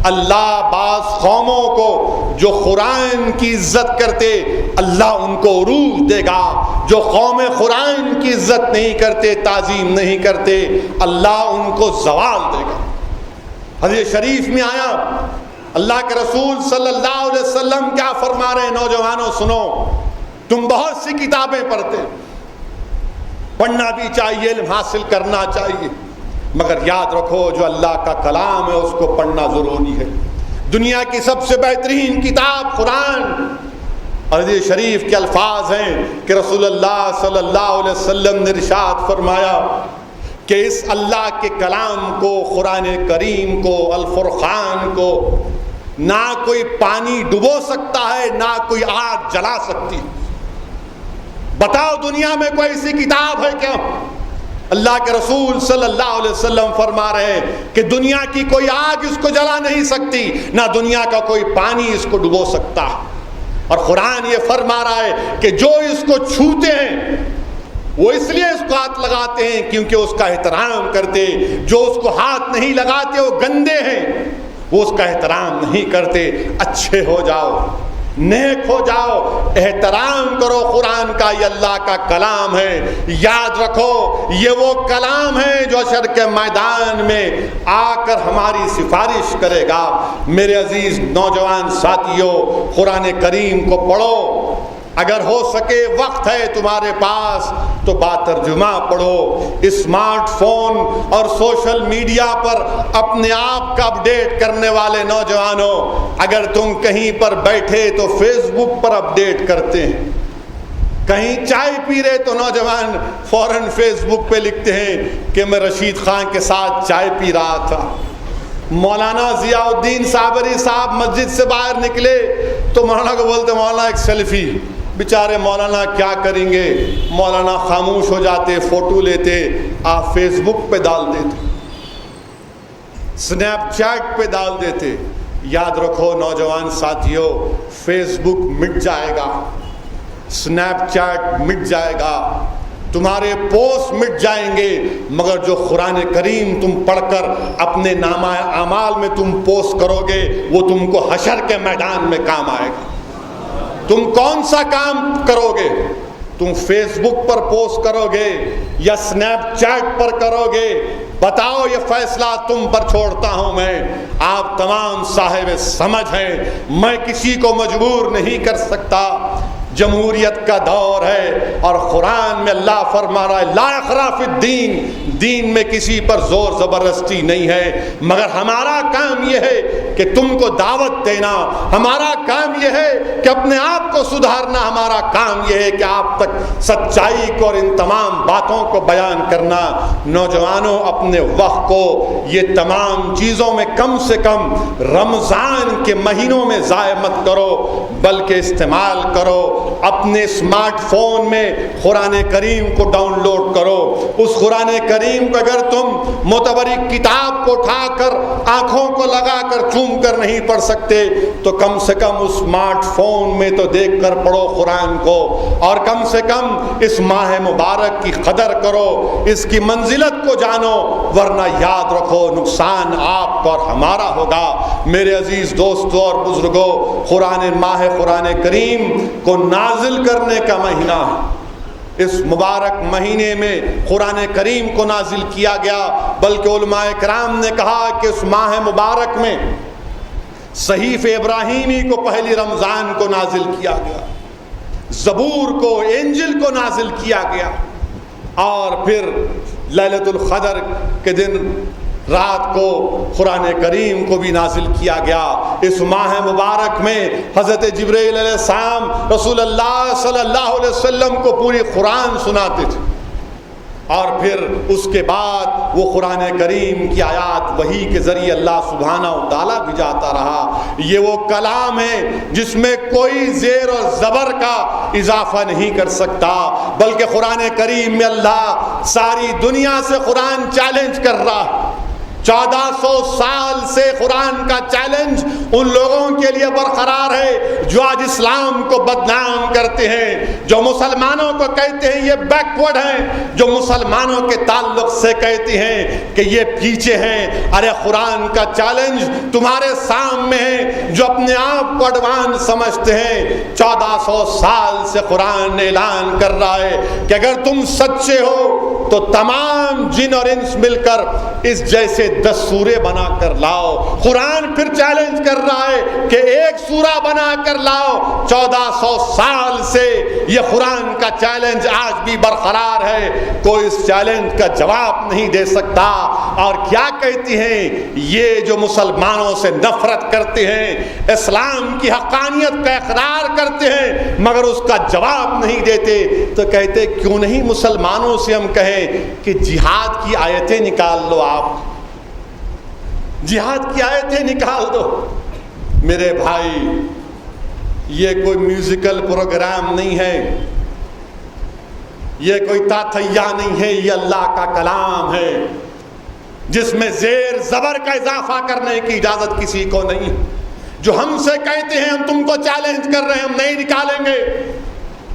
A: اللہ بعض قوموں کو جو قرآن کی عزت کرتے اللہ ان کو عروج دے گا، جو قوم قرآن کی عزت نہیں کرتے، تعظیم نہیں کرتے، اللہ ان کو زوال دے گا۔ حدیث شریف میں آیا اللہ کے رسول صلی اللہ علیہ وسلم کیا فرما رہے ہیں؟ نوجوانوں سنو، تم بہت سی کتابیں پڑھتے، پڑھنا بھی چاہیے، علم حاصل کرنا چاہیے، مگر یاد رکھو جو اللہ کا کلام ہے اس کو پڑھنا ضروری ہے۔ دنیا کی سب سے بہترین کتاب قرآن، اور حدیث شریف کے الفاظ ہیں کہ رسول اللہ صلی اللہ علیہ وسلم نے ارشاد فرمایا کہ اس اللہ کے کلام کو، قرآن کریم کو، الفرقان کو نہ کوئی پانی ڈبو سکتا ہے، نہ کوئی آگ جلا سکتی۔ بتاؤ دنیا میں کوئی ایسی کتاب ہے کیا؟ اللہ کے رسول صلی اللہ علیہ وسلم فرما رہے ہیں کہ دنیا کی کوئی آگ اس کو جلا نہیں سکتی، نہ دنیا کا کوئی پانی اس کو ڈبو سکتا۔ اور قرآن یہ فرما رہا ہے کہ جو اس کو چھوتے ہیں وہ اس لیے اس کو ہاتھ لگاتے ہیں کیونکہ اس کا احترام کرتے، جو اس کو ہاتھ نہیں لگاتے وہ گندے ہیں، وہ اس کا احترام نہیں کرتے۔ اچھے ہو جاؤ، نیک ہو جاؤ، احترام کرو قرآن کا، یہ اللہ کا کلام ہے۔ یاد رکھو یہ وہ کلام ہے جو حشر کے میدان میں آ کر ہماری سفارش کرے گا۔ میرے عزیز نوجوان ساتھیوں، قرآن کریم کو پڑھو، اگر ہو سکے وقت ہے تمہارے پاس تو باترجمہ پڑھو۔ اسمارٹ فون اور سوشل میڈیا پر اپنے آپ کا اپڈیٹ کرنے والے نوجوانوں، اگر تم کہیں پر بیٹھے تو فیس بک پر اپڈیٹ کرتے ہیں، کہیں چائے پی رہے تو نوجوان فوراً فیس بک پہ لکھتے ہیں کہ میں رشید خان کے ساتھ چائے پی رہا تھا۔ مولانا ضیاء الدین صابری صاحب مسجد سے باہر نکلے تو مولانا کو بولتے مولانا ایک سیلفی۔ بیچارے مولانا کیا کریں گے، مولانا خاموش ہو جاتے، فوٹو لیتے، آپ فیس بک پہ ڈال دیتے، سنیپ چیٹ پہ ڈال دیتے۔ یاد رکھو نوجوان ساتھیوں، فیس بک مٹ جائے گا، سنیپ چیٹ مٹ جائے گا، تمہارے پوسٹ مٹ جائیں گے، مگر جو قرآن کریم تم پڑھ کر اپنے نامہ اعمال میں تم پوسٹ کرو گے وہ تم کو حشر کے میدان میں کام آئے گا۔ تم کون سا کام کرو گے؟ تم فیس بک پر پوسٹ کرو گے یا سنیپ چیٹ پر کرو گے؟ بتاؤ، یہ فیصلہ تم پر چھوڑتا ہوں میں۔ آپ تمام صاحب سمجھ ہیں، میں کسی کو مجبور نہیں کر سکتا۔ جمہوریت کا دور ہے اور قرآن میں اللہ فرما رہا ہے لا اکراہ فی الدین، دین میں کسی پر زور زبردستی نہیں ہے، مگر ہمارا کام یہ ہے کہ تم کو دعوت دینا، ہمارا کام یہ ہے کہ اپنے آپ کو سدھارنا، ہمارا کام یہ ہے کہ آپ تک سچائی کو اور ان تمام باتوں کو بیان کرنا۔ نوجوانوں، اپنے وقت کو یہ تمام چیزوں میں کم سے کم رمضان کے مہینوں میں ضائع مت کرو، بلکہ استعمال کرو۔ اپنے اسمارٹ فون میں قرآن کریم کو ڈاؤن لوڈ کرو۔ اس قرآن کریم کو اگر تم متبرک کتاب کو اٹھا کر آنکھوں کو لگا کر چوم کر نہیں پڑھ سکتے تو کم سے کم اسمارٹ فون میں تو دیکھ کر پڑھو قرآن کو، اور کم سے کم اس ماہ مبارک کی قدر کرو، اس کی منزلت کو جانو، ورنہ یاد رکھو نقصان آپ کو اور ہمارا ہوگا۔ میرے عزیز دوستوں اور بزرگوں، قرآن کریم کو نازل کرنے کا مہینہ ہے۔ اس مبارک مہینے میں قرآن کریم کو نازل کیا گیا، بلکہ علماء کرام نے کہا کہ اس ماہ مبارک میں صحیفہ ابراہیمی کو پہلی رمضان کو نازل کیا گیا، زبور کو، انجیل کو نازل کیا گیا، اور پھر لیلۃ القدر کے دن رات کو قرآن کریم کو بھی نازل کیا گیا۔ اس ماہ مبارک میں حضرت جبرائیل علیہ السلام رسول اللہ صلی اللہ علیہ وسلم کو پوری قرآن سناتے تھے، اور پھر اس کے بعد وہ قرآن کریم کی آیات وحی کے ذریعے اللہ سبحانہ و تعالیٰ بھی جاتا رہا۔ یہ وہ کلام ہے جس میں کوئی زیر اور زبر کا اضافہ نہیں کر سکتا، بلکہ قرآن کریم میں اللہ ساری دنیا سے قرآن چیلنج کر رہا ہے۔ 1400 سال سے قرآن کا چیلنج ان لوگوں کے لیے برقرار ہے جو آج اسلام کو بدنام کرتے ہیں، جو مسلمانوں کو کہتے ہیں یہ بیکورڈ ہیں، جو مسلمانوں کے تعلق سے کہتے ہیں کہ یہ پیچھے ہیں۔ ارے قرآن کا چیلنج تمہارے سامنے ہے، جو اپنے آپ کو ایڈوانس سمجھتے ہیں۔ 1400 سال سے قرآن نے اعلان کر رہا ہے کہ اگر تم سچے ہو تو تمام جن اور انس مل کر اس جیسے 10 سورے بنا کر لاؤ۔ قرآن پھر چیلنج کر رہا ہے کہ ایک سورہ بنا کر لاؤ۔ 1400 سال سے یہ قرآن کا چیلنج آج بھی برقرار ہے، کوئی اس چیلنج کا جواب نہیں دے سکتا۔ اور کیا کہتی ہیں یہ جو مسلمانوں سے نفرت کرتے ہیں، اسلام کی حقانیت کا اقرار کرتے ہیں مگر اس کا جواب نہیں دیتے، تو کہتے کیوں نہیں مسلمانوں سے ہم کہیں کہ جہاد کی آیتیں نکال لو، آپ جہاد کی آیتیں نکال دو۔ میرے بھائی، یہ کوئی میوزیکل پروگرام نہیں ہے، یہ کوئی تاتھیا نہیں ہے، یہ اللہ کا کلام ہے جس میں زیر زبر کا اضافہ کرنے کی اجازت کسی کو نہیں۔ جو ہم سے کہتے ہیں ہم تم کو چیلنج کر رہے ہیں، ہم نہیں نکالیں گے،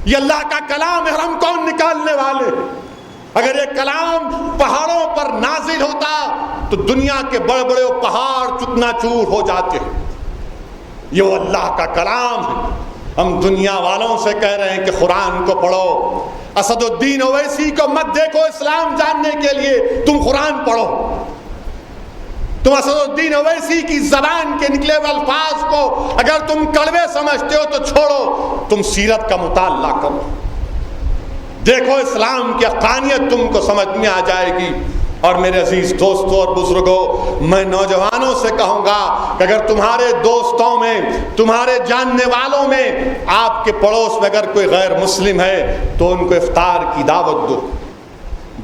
A: یہ اللہ کا کلام ہے، ہم کون نکالنے والے؟ اگر یہ کلام پہاڑوں پر نازل ہوتا تو دنیا کے بڑے بڑے پہاڑ چکنا چور ہو جاتے ہیں۔ یہ وہ اللہ کا کلام ہے۔ ہم دنیا والوں سے کہہ رہے ہیں کہ قرآن کو پڑھو۔ اسد الدین اویسی کو مت دیکھو اسلام جاننے کے لیے، تم قرآن پڑھو۔ تم اسد الدین اویسی کی زبان کے نکلے ہوئے الفاظ کو اگر تم کڑوے سمجھتے ہو تو چھوڑو، تم سیرت کا مطالعہ کرو، دیکھو اسلام کی حقانیت تم کو سمجھ میں آ جائے گی۔ اور میرے عزیز دوستوں اور بزرگوں، میں نوجوانوں سے کہوں گا کہ اگر تمہارے دوستوں میں، تمہارے جاننے والوں میں، آپ کے پڑوس میں اگر کوئی غیر مسلم ہے تو ان کو افطار کی دعوت دو،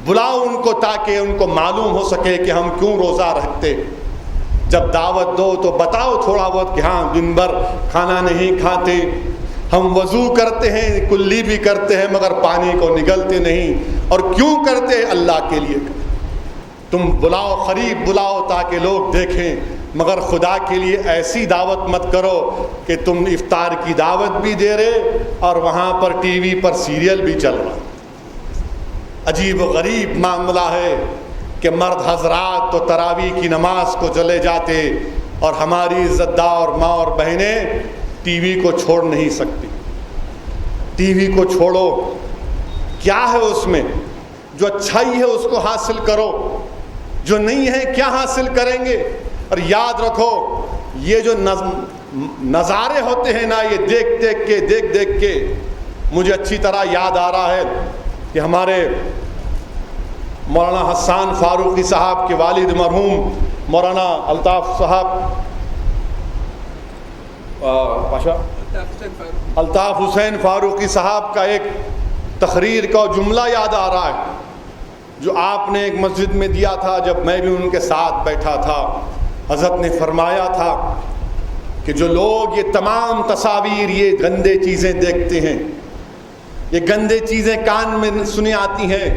A: بلاؤ ان کو تاکہ ان کو معلوم ہو سکے کہ ہم کیوں روزہ رکھتے۔ جب دعوت دو تو بتاؤ تھوڑا بہت کہ ہاں دن بھر کھانا نہیں کھاتے، ہم وضو کرتے ہیں، کلی بھی کرتے ہیں مگر پانی کو نگلتے نہیں، اور کیوں کرتے؟ اللہ کے لیے۔ تم بلاؤ، قریب بلاؤ تاکہ لوگ دیکھیں، مگر خدا کے لیے ایسی دعوت مت کرو کہ تم افطار کی دعوت بھی دے رہے اور وہاں پر ٹی وی پر سیریل بھی چل رہا۔ عجیب و غریب معاملہ ہے کہ مرد حضرات تو تراویح کی نماز کو چلے جاتے اور ہماری عزت دار ماں اور بہنیں ٹی وی کو چھوڑ نہیں سکتی۔ ٹی وی کو چھوڑو، کیا ہے اس میں؟ جو اچھائی ہے اس کو حاصل کرو، جو نہیں ہے کیا حاصل کریں گے؟ اور یاد رکھو یہ جو نظارے ہوتے ہیں نا، یہ دیکھ دیکھ کے مجھے اچھی طرح یاد آ رہا ہے کہ ہمارے مولانا حسان فاروقی صاحب کے والد مرحوم مولانا الطاف حسین فاروقی صاحب کا ایک تقریر کا جملہ یاد آ رہا ہے جو آپ نے ایک مسجد میں دیا تھا جب میں بھی ان کے ساتھ بیٹھا تھا۔ حضرت نے فرمایا تھا کہ جو لوگ یہ تمام تصاویر، یہ گندے چیزیں دیکھتے ہیں، یہ گندے چیزیں کان میں سنی آتی ہیں،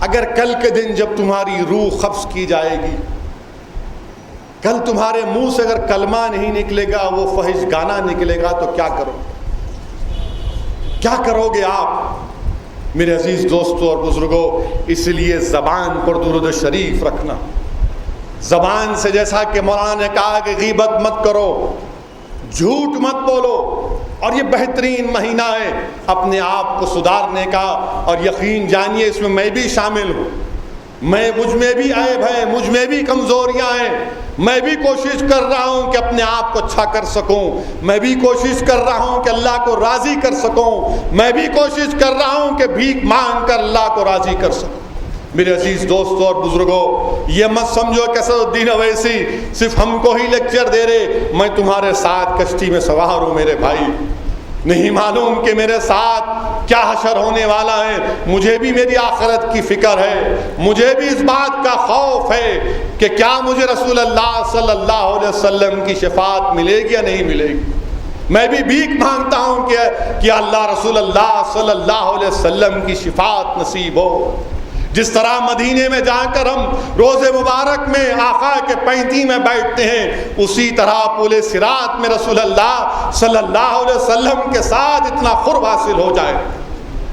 A: اگر کل کے دن جب تمہاری روح قبض کی جائے گی، کل تمہارے منہ سے اگر کلمہ نہیں نکلے گا، وہ فحش گانا نکلے گا، تو کیا کرو؟ کیا کرو گے آپ؟ میرے عزیز دوستوں اور بزرگوں، اس لیے زبان پر درود شریف رکھنا، زبان سے جیسا کہ مولانا نے کہا کہ غیبت مت کرو، جھوٹ مت بولو، اور یہ بہترین مہینہ ہے اپنے آپ کو سدھارنے کا، اور یقین جانیے اس میں میں بھی شامل ہوں۔ مجھ میں بھی عیب ہے، مجھ میں بھی کمزوریاں ہیں، میں بھی کوشش کر رہا ہوں کہ اپنے آپ کو اچھا کر سکوں، میں بھی کوشش کر رہا ہوں کہ اللہ کو راضی کر سکوں، میں بھی کوشش کر رہا ہوں کہ بھیک مانگ کر اللہ کو راضی کر سکوں۔ میرے عزیز دوستوں اور بزرگوں، یہ مت سمجھو کہ اسد الدین اویسی صرف ہم کو ہی لیکچر دے رہے، میں تمہارے ساتھ کشتی میں سوار ہوں میرے بھائی، نہیں معلوم کہ میرے ساتھ کیا حشر ہونے والا ہے، مجھے بھی میری آخرت کی فکر ہے، مجھے بھی اس بات کا خوف ہے کہ کیا مجھے رسول اللہ صلی اللہ علیہ وسلم کی شفاعت ملے گی یا نہیں ملے گی۔ میں بھی بھیک مانگتا ہوں کہ اللہ رسول اللہ صلی اللہ علیہ وسلم کی شفاعت نصیب ہو۔ جس طرح مدینے میں جا کر ہم روز مبارک میں آقا کے پینتی میں بیٹھتے ہیں، اسی طرح پل صراط میں رسول اللہ صلی اللہ علیہ وسلم کے ساتھ اتنا قرب حاصل ہو جائے۔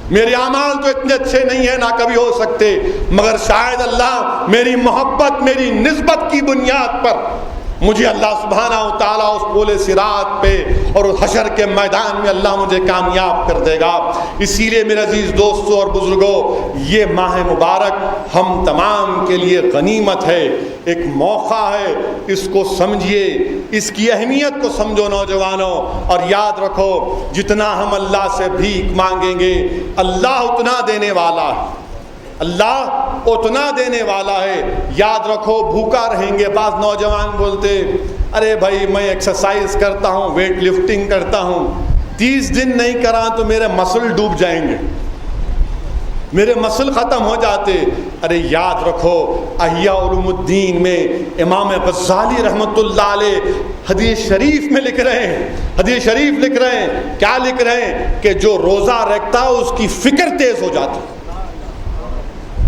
A: میرے اعمال تو اتنے اچھے نہیں ہیں، نہ کبھی ہو سکتے، مگر شاید اللہ میری محبت، میری نسبت کی بنیاد پر مجھے اللہ سبحانہ و تعالیٰ اس پول صراط پہ اور اس حشر کے میدان میں اللہ مجھے کامیاب کر دے گا۔ اسی لیے میرے عزیز دوستوں اور بزرگوں، یہ ماہ مبارک ہم تمام کے لیے غنیمت ہے، ایک موقع ہے، اس کو سمجھیے، اس کی اہمیت کو سمجھو نوجوانوں، اور یاد رکھو جتنا ہم اللہ سے بھیک مانگیں گے اللہ اتنا دینے والا ہے، اللہ اتنا دینے والا ہے۔ یاد رکھو بھوکا رہیں گے۔ بعض نوجوان بولتے ارے بھائی میں ایکسرسائز کرتا ہوں، ویٹ لفٹنگ کرتا ہوں، 30 دن نہیں کرا تو میرے مسل ڈوب جائیں گے، میرے مسل ختم ہو جاتے۔ ارے یاد رکھو احیاء علوم الدین میں امام غزالی رحمۃ اللہ علیہ حدیث شریف میں لکھ رہے ہیں، حدیث شریف لکھ رہے ہیں، کیا لکھ رہے ہیں کہ جو روزہ رکھتا ہے اس کی فکر تیز ہو جاتی،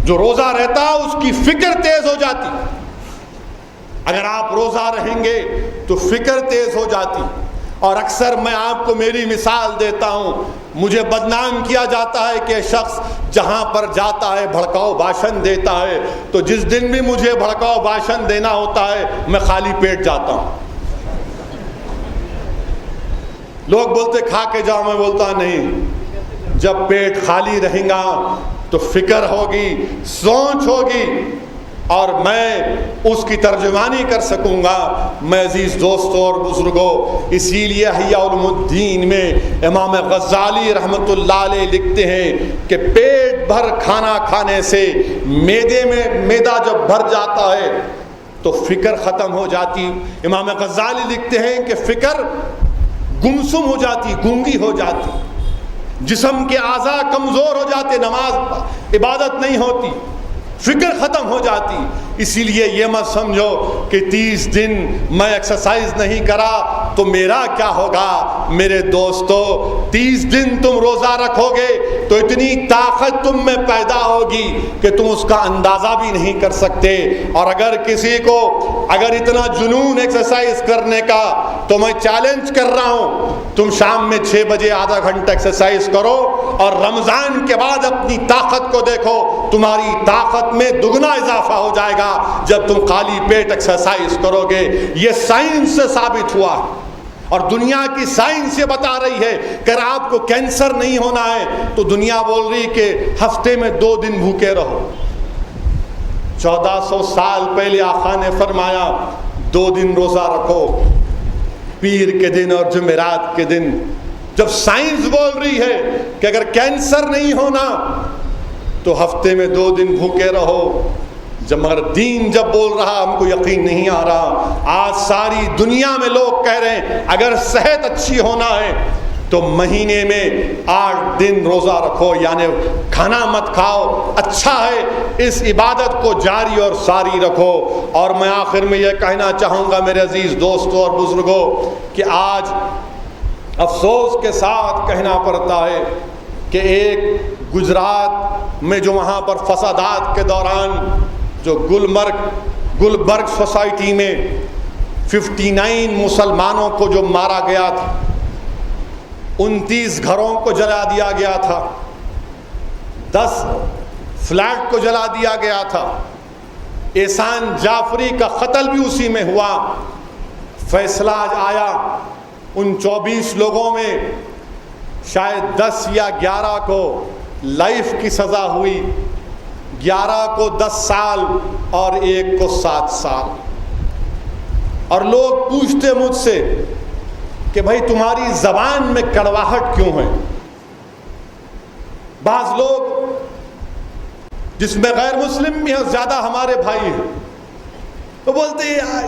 A: جو روزہ رہتا ہے اس کی فکر تیز ہو جاتی۔ اگر آپ روزہ رہیں گے تو فکر تیز ہو جاتی۔ اور اکثر میں آپ کو میری مثال دیتا ہوں، مجھے بدنام کیا جاتا ہے کہ شخص جہاں پر جاتا ہے بھڑکاؤ بھاشن دیتا ہے، تو جس دن بھی مجھے بھڑکاؤ بھاشن دینا ہوتا ہے میں خالی پیٹ جاتا ہوں۔ لوگ بولتے کھا کے جاؤ، میں بولتا نہیں، جب پیٹ خالی رہے گا تو فکر ہوگی، سوچ ہوگی، اور میں اس کی ترجمانی کر سکوں گا۔ میں عزیز دوستوں اور بزرگوں، اسی لیے احیاء علوم الدین میں امام غزالی رحمۃ اللہ علیہ لکھتے ہیں کہ پیٹ بھر کھانا کھانے سے معدے میں معدہ جب بھر جاتا ہے تو فکر ختم ہو جاتی۔ امام غزالی لکھتے ہیں کہ فکر گمسم ہو جاتی، گونگی ہو جاتی، جسم کے اعضاء کمزور ہو جاتے، نماز عبادت نہیں ہوتی، فکر ختم ہو جاتی۔ اسی لیے یہ مت سمجھو کہ 30 دن میں ایکسرسائز نہیں کرا تو میرا کیا ہوگا۔ میرے دوستو 30 دن تم روزہ رکھو گے تو اتنی طاقت تم میں پیدا ہوگی کہ تم اس کا اندازہ بھی نہیں کر سکتے۔ اور اگر کسی کو اگر اتنا جنون ایکسرسائز کرنے کا، تو میں چیلنج کر رہا ہوں، تم شام میں 6 بجے آدھا گھنٹہ ایکسرسائز کرو، اور رمضان کے بعد اپنی طاقت کو دیکھو، تمہاری طاقت میں دگنا اضافہ ہو جائے گا جب تم خالی پیٹ ایکسرسائز کرو گے۔ یہ سائنس سے ثابت ہوا، اور دنیا کی سائنس یہ بتا رہی ہے کہ اگر آپ کو کینسر نہیں ہونا ہے تو دنیا بول رہی کہ ہفتے میں 2 دن بھوکے رہو۔ 1400 سال پہلے آقا نے فرمایا 2 دن روزہ رکھو، پیر کے دن اور جمعرات کے دن۔ جب سائنس بول رہی ہے کہ اگر کینسر نہیں ہونا تو ہفتے میں 2 دن بھوکے رہو، مگر دین جب بول رہا ہم کو یقین نہیں آ رہا۔ آج ساری دنیا میں لوگ کہہ رہے ہیں اگر صحت اچھی ہونا ہے تو مہینے میں 8 دن روزہ رکھو، یعنی کھانا مت کھاؤ، اچھا ہے، اس عبادت کو جاری اور ساری رکھو۔ اور میں آخر میں یہ کہنا چاہوں گا میرے عزیز دوستوں اور بزرگوں کہ آج افسوس کے ساتھ کہنا پڑتا ہے کہ ایک گجرات میں جو وہاں پر فسادات کے دوران جو گلبرگ سوسائٹی میں 59 مسلمانوں کو جو مارا گیا تھا، 29 گھروں کو جلا دیا گیا تھا، 10 فلیٹ کو جلا دیا گیا تھا، احسان جعفری کا قتل بھی اسی میں ہوا۔ فیصلہ آج آیا، ان 24 لوگوں میں شاید 10 یا 11 کو لائف کی سزا ہوئی، 11 کو 10 سال اور 1 کو 7 سال۔ اور لوگ پوچھتے مجھ سے کہ بھائی تمہاری زبان میں کڑواہٹ کیوں ہے؟ بعض لوگ جس میں غیر مسلم بھی ہیں، زیادہ ہمارے بھائی ہیں، تو بولتے ہیں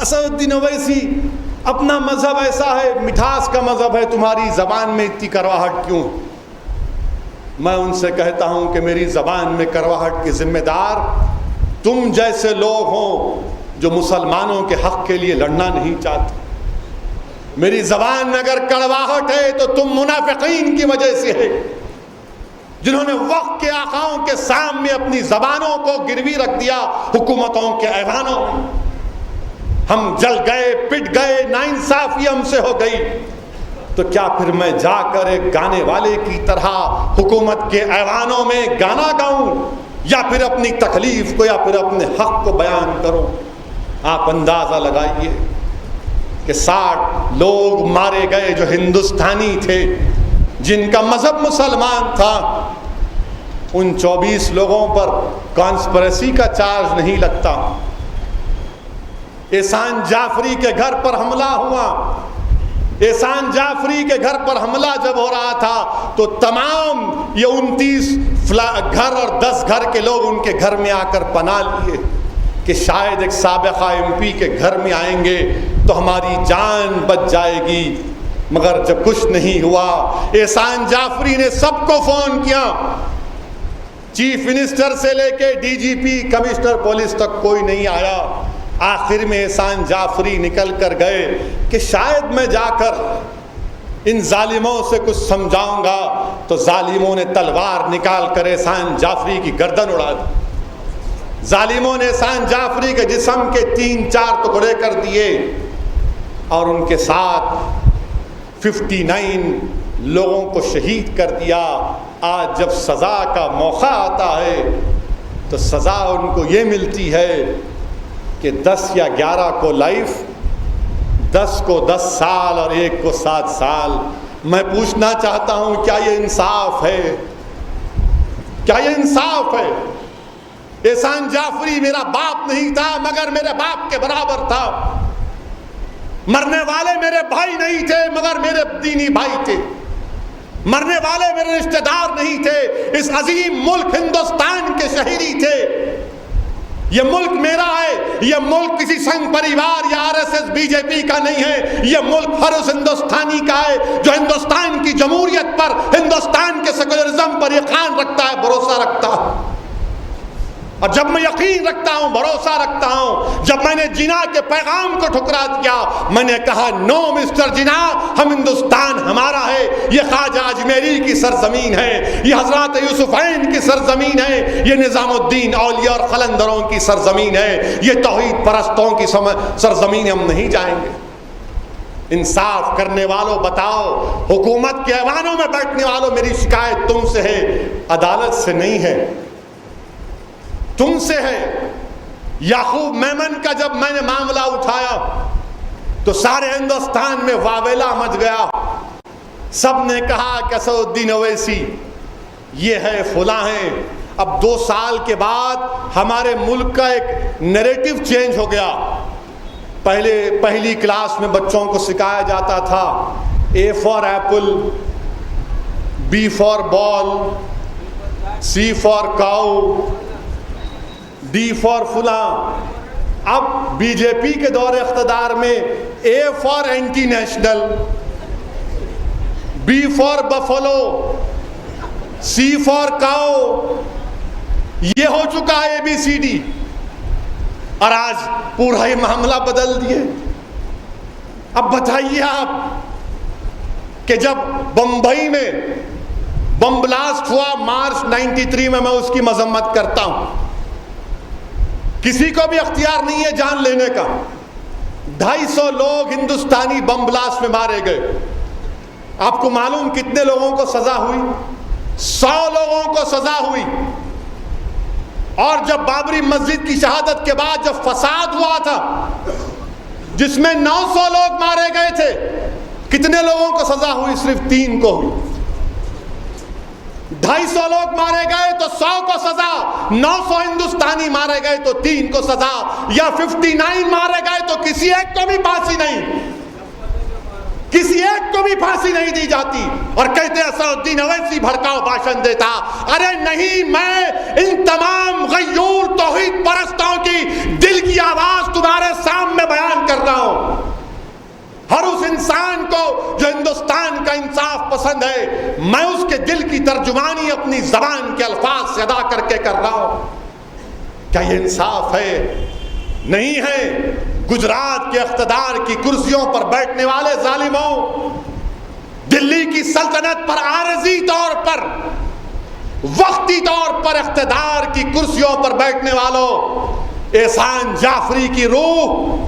A: اسد الدین اویسی اپنا مذہب ایسا ہے، مٹھاس کا مذہب ہے، تمہاری زبان میں اتنی کڑواہٹ کیوں؟ میں ان سے کہتا ہوں کہ میری زبان میں کڑواہٹ کے ذمہ دار تم جیسے لوگ ہوں جو مسلمانوں کے حق کے لیے لڑنا نہیں چاہتے۔ میری زبان میں اگر کڑواہٹ ہے تو تم منافقین کی وجہ سے ہے، جنہوں نے وقت کے آقاؤں کے سامنے اپنی زبانوں کو گروی رکھ دیا حکومتوں کے ایوانوں میں۔ ہم جل گئے، پٹ گئے، ناانصافی ہم سے ہو گئی، تو کیا پھر میں جا کر ایک گانے والے کی طرح حکومت کے ایوانوں میں گانا گاؤں، یا پھر اپنی تکلیف کو یا پھر اپنے حق کو بیان کروں؟ آپ اندازہ لگائیے کہ 60 لوگ مارے گئے جو ہندوستانی تھے، جن کا مذہب مسلمان تھا. ان 24 لوگوں پر کانسپریسی کا چارج نہیں لگتا. احسان جعفری کے گھر پر حملہ ہوا. احسان جعفری کے گھر پر حملہ جب ہو رہا تھا تو تمام یہ 29 گھر اور 10 گھر کے لوگ ان کے گھر میں آ کر پناہ لیے کہ شاید ایک سابقہ MP کے گھر میں آئیں گے تو ہماری جان بچ جائے گی. مگر جب کچھ نہیں ہوا، احسان جعفری نے سب کو فون کیا، چیف منسٹر سے لے کے DGP کمشنر پولیس تک کوئی نہیں آیا. آخر میں احسان جعفری نکل کر گئے کہ شاید میں جا کر ان ظالموں سے کچھ سمجھاؤں گا، تو ظالموں نے تلوار نکال کر احسان جعفری کی گردن اڑا دی. ظالموں نے احسان جعفری کے جسم کے 3-4 ٹکڑے کر دیے اور ان کے ساتھ 59 لوگوں کو شہید کر دیا. آج جب سزا کا موقع آتا ہے تو سزا ان کو یہ ملتی ہے کہ 10 یا 11 کو لائف، 10 کو 10 سال اور 1 کو 7 سال. میں پوچھنا چاہتا ہوں، کیا یہ انصاف ہے؟ کیا یہ انصاف ہے؟ احسان جعفری میرا باپ نہیں تھا مگر میرے باپ کے برابر تھا. مرنے والے میرے بھائی نہیں تھے مگر میرے دینی بھائی تھے. مرنے والے میرے رشتہ دار نہیں تھے، اس عظیم ملک ہندوستان کے شہری تھے. یہ ملک میرا ہے، یہ ملک کسی سنگ پریوار یا RSS BJP کا نہیں ہے. یہ ملک ہر اس ہندوستانی کا ہے جو ہندوستان کی جمہوریت پر، ہندوستان کے سیکولرزم پر یقین رکھتا ہے، بھروسہ رکھتا ہے. اور جب میں یقین رکھتا ہوں، بھروسہ رکھتا ہوں، جب میں نے جناح کے پیغام کو ٹھکرا دیا، میں نے کہا نو مسٹر جناح، ہم ہندوستان ہمارا ہے. یہ خواجہ اجمیری کی سرزمین ہے، یہ حضرات یوسفین کی سرزمین ہے، یہ نظام الدین اولیاء اور قلندروں کی سرزمین ہے، یہ توحید پرستوں کی سرزمین. ہم نہیں جائیں گے. انصاف کرنے والوں بتاؤ، حکومت کے ایوانوں میں بیٹھنے والوں، میری شکایت تم سے ہے، عدالت سے نہیں ہے، تم سے ہے. یعقوب میمن کا جب میں نے معاملہ اٹھایا تو سارے ہندوستان میں واویلا مچ گیا. سب نے کہا کہ اسد الدین اویسی یہ ہے، فلاں ہیں. اب 2 سال کے بعد ہمارے ملک کا ایک نیریٹو چینج ہو گیا. پہلی کلاس میں بچوں کو سکھایا جاتا تھا A for apple, B for ball, C for cow, D for فلاں. اب BJP کے دور اقتدار میں A for anti national, B for buffalo, C for cow, یہ ہو چکا ہے ABCD. اور آج پورا ہی معاملہ بدل دیے. اب بتائیے آپ کہ جب بمبئی میں بم بلاسٹ ہوا مارچ 93 میں اس کی مذمت کرتا ہوں. کسی کو بھی اختیار نہیں ہے جان لینے کا. 250 لوگ ہندوستانی بم بلاسٹ میں مارے گئے. آپ کو معلوم کتنے لوگوں کو سزا ہوئی؟ 100 لوگوں کو سزا ہوئی. اور جب بابری مسجد کی شہادت کے بعد جب فساد ہوا تھا جس میں 900 لوگ مارے گئے تھے، کتنے لوگوں کو سزا ہوئی؟ صرف 3 کو ہوئی. 250 لوگ مارے گئے تو 100 کو سزا، 900 ہندوستانی مارے گئے تو 3 کو سزا، یا 59 مارے گئے تو کسی ایک کو بھی پھانسی نہیں، کسی ایک کو بھی پھانسی نہیں دی جاتی. اور کہتے ہیں اسد الدین اویسی بھڑکاؤ بھاشن دیتا. ارے نہیں، میں ان تمام غیور توحید پرستوں کی دل کی آواز تمہارے سامنے بیان کر رہا ہوں. ہر اس انسان کو جو ہندوستان کا انصاف پسند ہے، میں اس کے دل کی ترجمانی اپنی زبان کے الفاظ سے ادا کر کے کر رہا ہوں. کیا یہ انصاف ہے؟ نہیں ہے. گجرات کے اقتدار کی کرسیوں پر بیٹھنے والے ظالموں، دلی کی سلطنت پر عارضی طور پر، وقتی طور پر اقتدار کی کرسیوں پر بیٹھنے والوں، احسان جعفری کی روح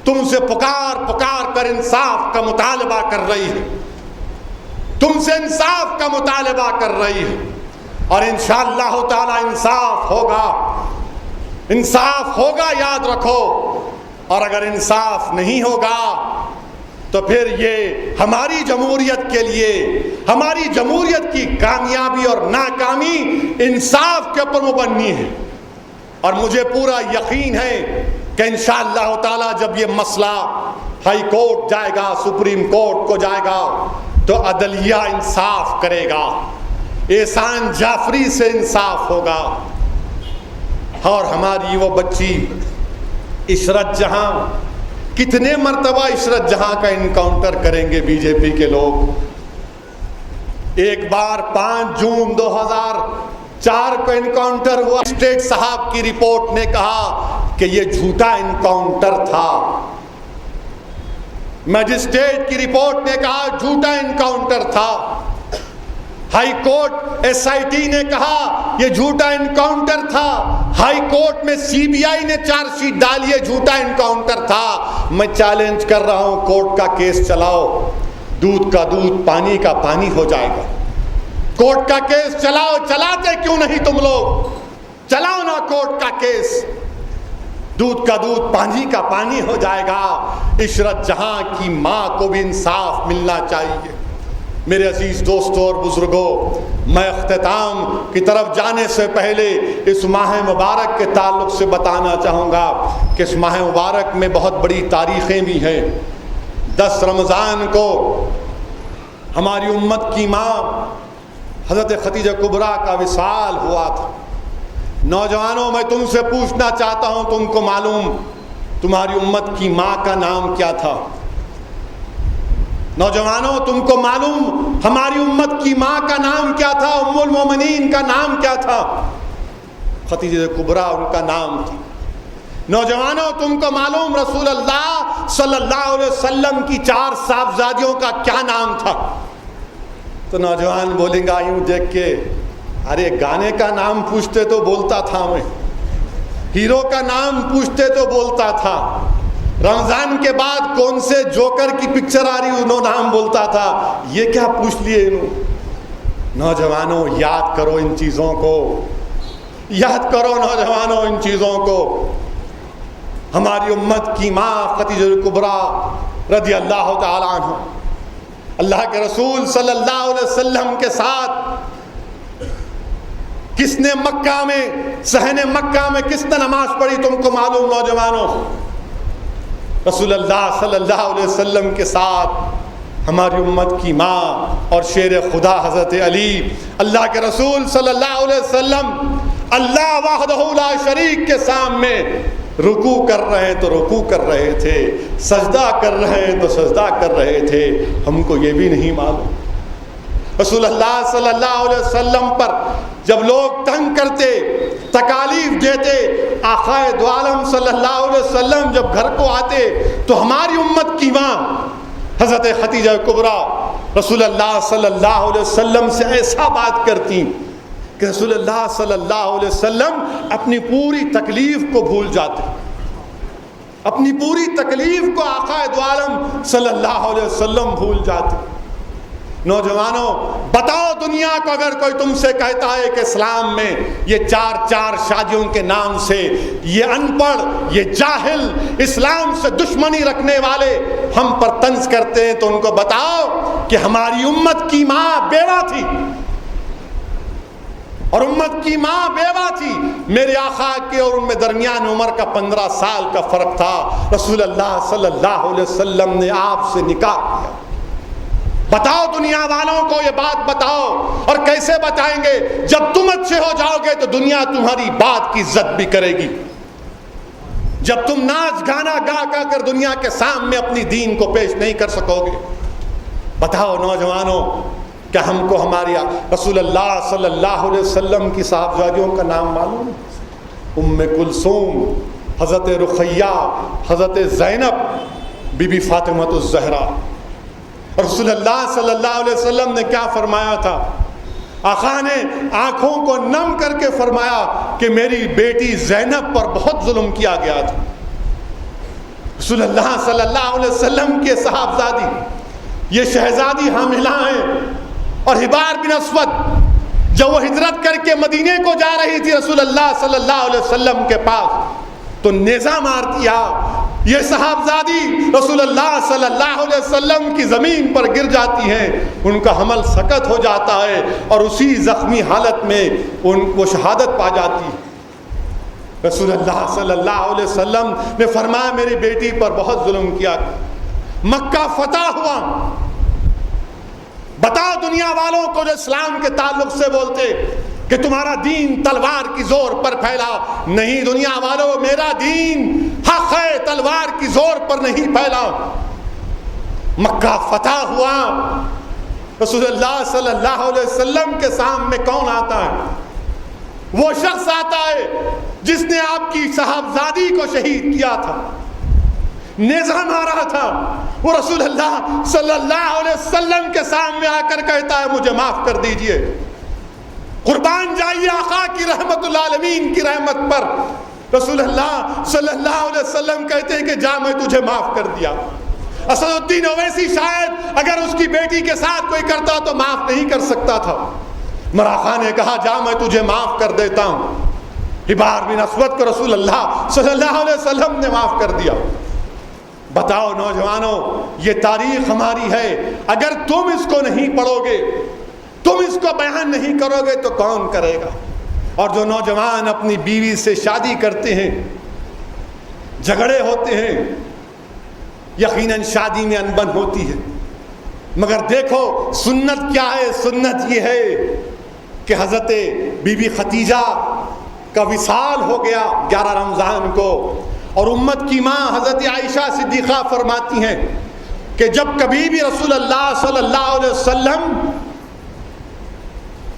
A: تم سے پکار پکار کر انصاف کا مطالبہ کر رہی ہے، تم سے انصاف کا مطالبہ کر رہی ہے. اور انشاءاللہ تعالی انصاف ہوگا، انصاف ہوگا. یاد رکھو، اور اگر انصاف نہیں ہوگا تو پھر یہ ہماری جمہوریت کے لیے، ہماری جمہوریت کی کامیابی اور ناکامی انصاف کے اوپر مبنی ہے۔ اور مجھے پورا یقین ہے کہ انشاءاللہ تعالی جب یہ مسئلہ ہائی کورٹ جائے گا، سپریم کورٹ کو جائے گا، تو عدلیہ انصاف کرے گا، احسان جعفری سے انصاف ہوگا، اور ہماری وہ بچی عشرت جہاں، کتنے مرتبہ عشرت جہاں کا انکاؤنٹر کریں گے بی جے پی کے لوگ؟ ایک بار 5 جون 2004 کو انکاؤنٹر ہوا، اسٹیٹ صاحب کی رپورٹ نے کہا کہ یہ جھوٹا انکاؤنٹر تھا، مجسٹریٹ کی رپورٹ نے کہا جھوٹا انکاؤنٹر تھا، high court S I T نے کہا یہ جھوٹا انکاؤنٹر تھا، ہائی کورٹ میں سی بی آئی نے چارج شیٹ ڈالی ہے جھوٹا انکاؤنٹر تھا۔ میں چیلنج کر رہا ہوں، کورٹ کا کیس چلاؤ، دودھ کا دودھ پانی کا پانی ہو جائے گا۔ کورٹ کا کیس چلاؤ، چلاتے کیوں نہیں تم لوگ؟ چلاؤ نا کورٹ کا کیس، دودھ کا دودھ پانی کا پانی ہو جائے گا۔ عشرت جہاں کی ماں کو بھی انصاف ملنا چاہیے۔ میرے عزیز دوستوں اور بزرگوں، میں اختتام کی طرف جانے سے پہلے اس ماہ مبارک کے تعلق سے بتانا چاہوں گا کہ اس ماہ مبارک میں بہت بڑی تاریخیں بھی ہیں۔ 10 رمضان کو ہماری امت کی ماں حضرت خدیجہ کبریٰ کا وصال ہوا تھا۔ نوجوانوں، میں تم سے پوچھنا چاہتا ہوں، تم کو معلوم تمہاری امت کی ماں کا نام کیا تھا؟ نوجوانوں، تم کو معلوم ہماری امت کی ماں کا نام کیا تھا؟ ام المومنین کا نام کیا تھا؟ خدیجہ کبریٰ ان کا نام تھی۔ نوجوانوں، تم کو معلوم رسول اللہ صلی اللہ علیہ وسلم کی 4 صاحبزادیوں کا کیا نام تھا؟ تو نوجوان بولیں گا یوں دیکھ کے، ارے گانے کا نام پوچھتے تو بولتا تھا، میں ہیرو کا نام پوچھتے تو بولتا تھا، رمضان کے بعد کون سے جوکر کی پکچر آ رہی انہوں نام بولتا تھا، یہ کیا پوچھ لیے انہوں؟ نوجوانوں، یاد کرو ان چیزوں کو، یاد کرو نوجوانوں ان چیزوں کو۔ ہماری امت کی ماں خدیجہ کبریٰ رضی اللہ تعالی عنہ، اللہ کے رسول صلی اللہ علیہ وسلم کے ساتھ کس نے مکہ میں، صحن مکہ میں کس نے نماز پڑھی تم کو معلوم نوجوانوں؟ رسول اللہ صلی اللہ علیہ وسلم کے ساتھ ہماری امت کی ماں اور شیر خدا حضرت علی، اللہ کے رسول صلی اللہ علیہ وسلم اللہ وحدہ لا شریک کے سامنے رکوع کر رہے تو رکوع کر رہے تھے، سجدہ کر رہے تو سجدہ کر رہے تھے، ہم کو یہ بھی نہیں معلوم۔ رسول اللہ صلی اللہ علیہ وسلم پر جب لوگ تنگ کرتے، تکالیف دیتے، آقا دو عالم صلی اللہ علیہ وسلم جب گھر کو آتے تو ہماری امت کی ماں حضرت خدیجہ کبریٰ رسول اللہ صلی اللہ علیہ وسلم سے ایسا بات کرتی کہ رسول اللہ صلی اللہ علیہ وسلم اپنی پوری تکلیف کو بھول جاتے، اپنی پوری تکلیف کو آقا دو عالم صلی اللہ علیہ وسلم بھول جاتے۔ نوجوانوں، بتاؤ دنیا کو، اگر کوئی تم سے کہتا ہے کہ اسلام میں یہ 4 شادیوں کے نام سے یہ ان پڑھ، یہ جاہل، اسلام سے دشمنی رکھنے والے ہم پر طنز کرتے ہیں، تو ان کو بتاؤ کہ ہماری امت کی ماں بیوہ تھی، اور امت کی ماں بیوہ تھی۔ میرے آقا کے اور ان میں درمیان عمر کا 15 سال کا فرق تھا۔ رسول اللہ صلی اللہ علیہ وسلم نے آپ سے نکاح کیا۔ بتاؤ دنیا والوں کو یہ بات بتاؤ، اور کیسے بتائیں گے؟ جب تم اچھے ہو جاؤ گے تو دنیا تمہاری بات کی عزت بھی کرے گی۔ جب تم ناچ گانا گا گا کر دنیا کے سامنے اپنی دین کو پیش نہیں کر سکو گے۔ بتاؤ نوجوانوں، کیا ہم کو ہماری رسول اللہ صلی اللہ علیہ وسلم کی صاحبزادیوں کا نام معلوم ہے؟ ام کلثوم، حضرت رقیہ، حضرت زینب، بی بی فاطمہ الزہرا۔ رسول اللہ صلی اللہ علیہ وسلم نے کیا فرمایا تھا؟ آقا نے آنکھوں کو نم کر کے فرمایا کہ میری بیٹی زینب پر بہت ظلم کیا گیا تھا۔ رسول اللہ صلی اللہ علیہ وسلم کے صاحبزادی، یہ شہزادی حاملہ ہیں، اور حبار بن اسود جب وہ ہجرت کر کے مدینے کو جا رہی تھی رسول اللہ صلی اللہ علیہ وسلم کے پاس، تو نیزہ مار دیا یہ صاحبزادی رسول اللہ صلی اللہ علیہ وسلم کی زمین پر گر جاتی ہیں، ان کا حمل سقط ہو جاتا ہے اور اسی زخمی حالت میں وہ شہادت پا جاتی ہے۔ رسول اللہ صلی اللہ علیہ وسلم نے فرمایا میری بیٹی پر بہت ظلم کیا، مکہ فتح ہوا، بتاؤ دنیا والوں کو جو اسلام کے تعلق سے بولتے کہ تمہارا دین تلوار کی زور پر پھیلا، نہیں دنیا والوں، میرا دین حق ہے، تلوار کی زور پر نہیں پھیلا۔ مکہ فتح ہوا، رسول اللہ صلی اللہ علیہ وسلم کے سامنے کون آتا ہے؟ وہ شخص آتا ہے جس نے آپ کی صاحبزادی کو شہید کیا تھا، نیزہ مارا تھا۔ وہ رسول اللہ صلی اللہ علیہ وسلم کے سامنے آ کر کہتا ہے مجھے معاف کر دیجئے، قربان جائیے آقا کی رحمت العالمین کی رحمت پر۔ رسول اللہ صلی اللہ علیہ وسلم کہتے ہیں کہ جا میں تجھے معاف کر دیا۔ اسد الدین اویسی شاید اگر اس کی بیٹی کے ساتھ کوئی کرتا تو معاف نہیں کر سکتا تھا، مراخا نے کہا جا میں تجھے معاف کر دیتا ہوں۔ حبار بن اسود کو رسول اللہ صلی اللہ علیہ وسلم نے معاف کر دیا۔ بتاؤ نوجوانوں، یہ تاریخ ہماری ہے، اگر تم اس کو نہیں پڑھو گے، تم اس کو بیان نہیں کرو گے تو کون کرے گا؟ اور جو نوجوان اپنی بیوی سے شادی کرتے ہیں، جھگڑے ہوتے ہیں، یقیناً شادی میں انبن ہوتی ہے، مگر دیکھو سنت کیا ہے؟ سنت یہ ہے کہ حضرت بی بی خدیجہ کا وصال ہو گیا 11 رمضان کو، اور امت کی ماں حضرت عائشہ صدیقہ فرماتی ہیں کہ جب کبھی بھی رسول اللہ صلی اللہ علیہ وسلم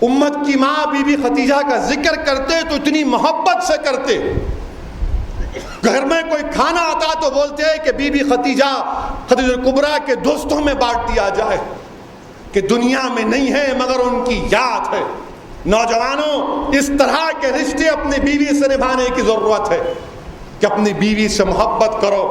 A: امت کی ماں بی بی خدیجہ کا ذکر کرتے تو اتنی محبت سے کرتے، گھر میں کوئی کھانا آتا تو بولتے کہ بی بی خدیجہ کبریٰ کے دوستوں میں بانٹ دیا جائے، کہ دنیا میں نہیں ہے مگر ان کی یاد ہے۔ نوجوانوں، اس طرح کے رشتے اپنی بیوی سے نبھانے کی ضرورت ہے کہ اپنی بیوی سے محبت کرو۔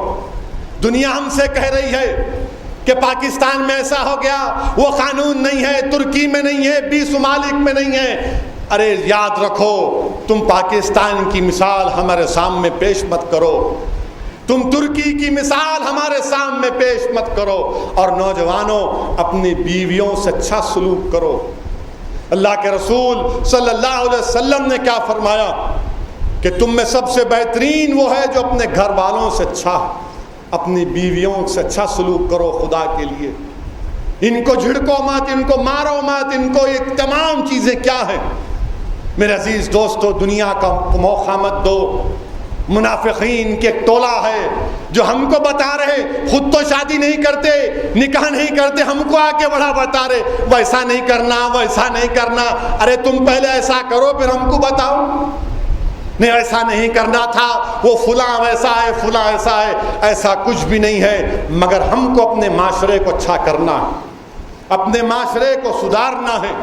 A: دنیا ہم سے کہہ رہی ہے کہ پاکستان میں ایسا ہو گیا، وہ قانون نہیں ہے، ترکی میں نہیں ہے، 20 ممالک میں نہیں ہے۔ ارے یاد رکھو، تم پاکستان کی مثال ہمارے سامنے پیش مت کرو، تم ترکی کی مثال ہمارے سامنے پیش مت کرو، اور نوجوانوں اپنی بیویوں سے اچھا سلوک کرو۔ اللہ کے رسول صلی اللہ علیہ وسلم نے کیا فرمایا کہ تم میں سب سے بہترین وہ ہے جو اپنے گھر والوں سے اچھا، اپنی بیویوں سے اچھا سلوک کرو خدا کے لیے۔ ان کو جھڑکو مت، ان کو مارو مت، ان کو یہ تمام چیزیں کیا ہیں؟ میرے عزیز دوستو، دنیا کا موقع مت دو۔ منافقین کے ایک ٹولہ ہے جو ہم کو بتا رہے، خود تو شادی نہیں کرتے، نکاح نہیں کرتے، ہم کو آ کے بڑا بتا رہے ویسا نہیں کرنا، ویسا نہیں کرنا۔ ارے تم پہلے ایسا کرو پھر ہم کو بتاؤ۔ نہیں ایسا نہیں کرنا تھا، وہ فلاں ویسا ہے، فلاں ایسا ہے۔ ایسا کچھ بھی نہیں ہے، مگر ہم کو اپنے معاشرے کو اچھا کرنا ہے، اپنے معاشرے کو سدھارنا ہے،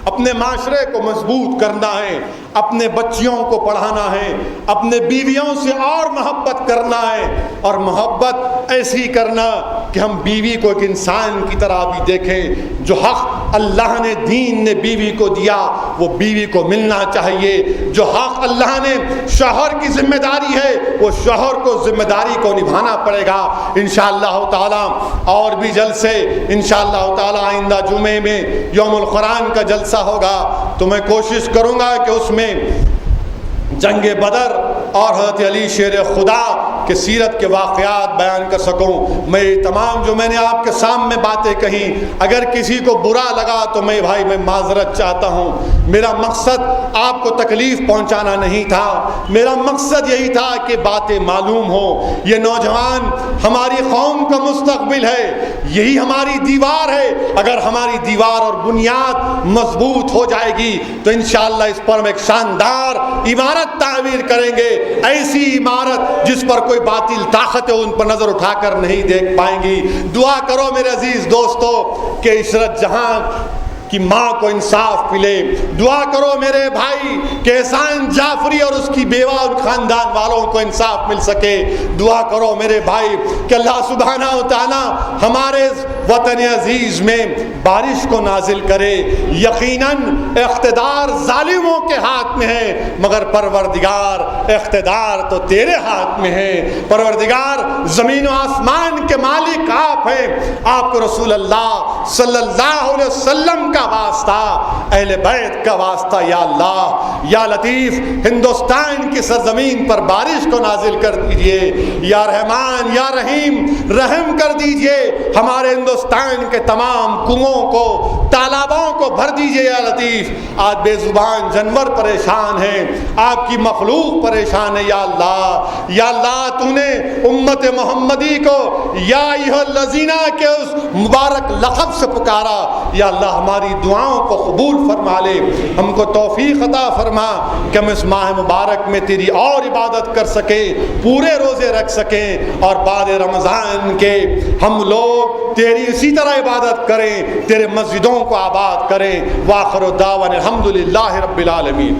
A: اپنے معاشرے کو مضبوط کرنا ہے، اپنے بچیوں کو پڑھانا ہے، اپنے بیویوں سے اور محبت کرنا ہے، اور محبت ایسی کرنا کہ ہم بیوی کو ایک انسان کی طرح بھی دیکھیں۔ جو حق اللہ نے، دین نے بیوی کو دیا وہ بیوی کو ملنا چاہیے۔ جو حق اللہ نے شوہر کی ذمہ داری ہے وہ شوہر کو ذمہ داری کو نبھانا پڑے گا۔ انشاءاللہ تعالی اور بھی جلسے انشاءاللہ تعالی آئندہ جمعے میں یوم القرآن کا جلسہ ہوگا، تو میں کوشش کروں گا کہ اس میں جنگ بدر اور حضرت علی شیر خدا کے سیرت کے واقعات بیان کر سکوں۔ میں تمام جو میں نے آپ کے سامنے باتیں کہیں، اگر کسی کو برا لگا تو میں معذرت چاہتا ہوں۔ میرا مقصد آپ کو تکلیف پہنچانا نہیں تھا، میرا مقصد یہی تھا کہ باتیں معلوم ہوں۔ یہ نوجوان ہماری قوم کا مستقبل ہے، یہی ہماری دیوار ہے۔ اگر ہماری دیوار اور بنیاد مضبوط ہو جائے گی تو انشاءاللہ اس پر ہم ایک شاندار عمارت تعمیر کریں گے، ایسی عمارت جس پر کوئی باطل طاقتیں ان پر نظر اٹھا کر نہیں دیکھ پائیں گی۔ دعا کرو میرے عزیز دوستو کہ عشرت جہاں کہ ماں کو انصاف ملے. دعا کرو میرے بھائی کہ احسان جعفری اور اس کی بیوہ اور خاندان والوں کو انصاف مل سکے. دعا کرو میرے بھائی کہ اللہ سبحانہ و تعالی ہمارے وطن عزیز میں بارش کو نازل کرے. یقیناً اقتدار ظالموں کے ہاتھ میں ہے، مگر پروردگار اقتدار تو تیرے ہاتھ میں ہے. پروردگار زمین و آسمان کے مالک آپ ہیں. آپ کو رسول اللہ صلی اللہ علیہ وسلم کا واسطہ، اہل بیت کا واسطہ یا اللہ یا لطیف ہندوستان کی سرزمین پر بارش کو نازل کر دیجئے. یا رحمان یا رحیم رحم کر دیجئے. ہمارے ہندوستان کے تمام کنووں کو، تالابوں کو بھر دیجئے یا لطیف. آج بے زبان جانور پریشان ہیں، آپ کی مخلوق پریشان ہے یا اللہ. یا اللہ تو نے امت محمدی کو یا ایھا الذین کے اس مبارک لقب سے پکارا. یا اللہ ہماری دعاؤں کو قبول فرما لے. ہم کو توفیق عطا فرما کہ ہم اس ماہ مبارک میں تیری اور عبادت کر سکیں، پورے روزے رکھ سکیں، اور بعد رمضان کے ہم لوگ تیری اسی طرح عبادت کریں، تیرے مسجدوں کو آباد کریں. وآخر دعوانا الحمدللہ رب العالمین.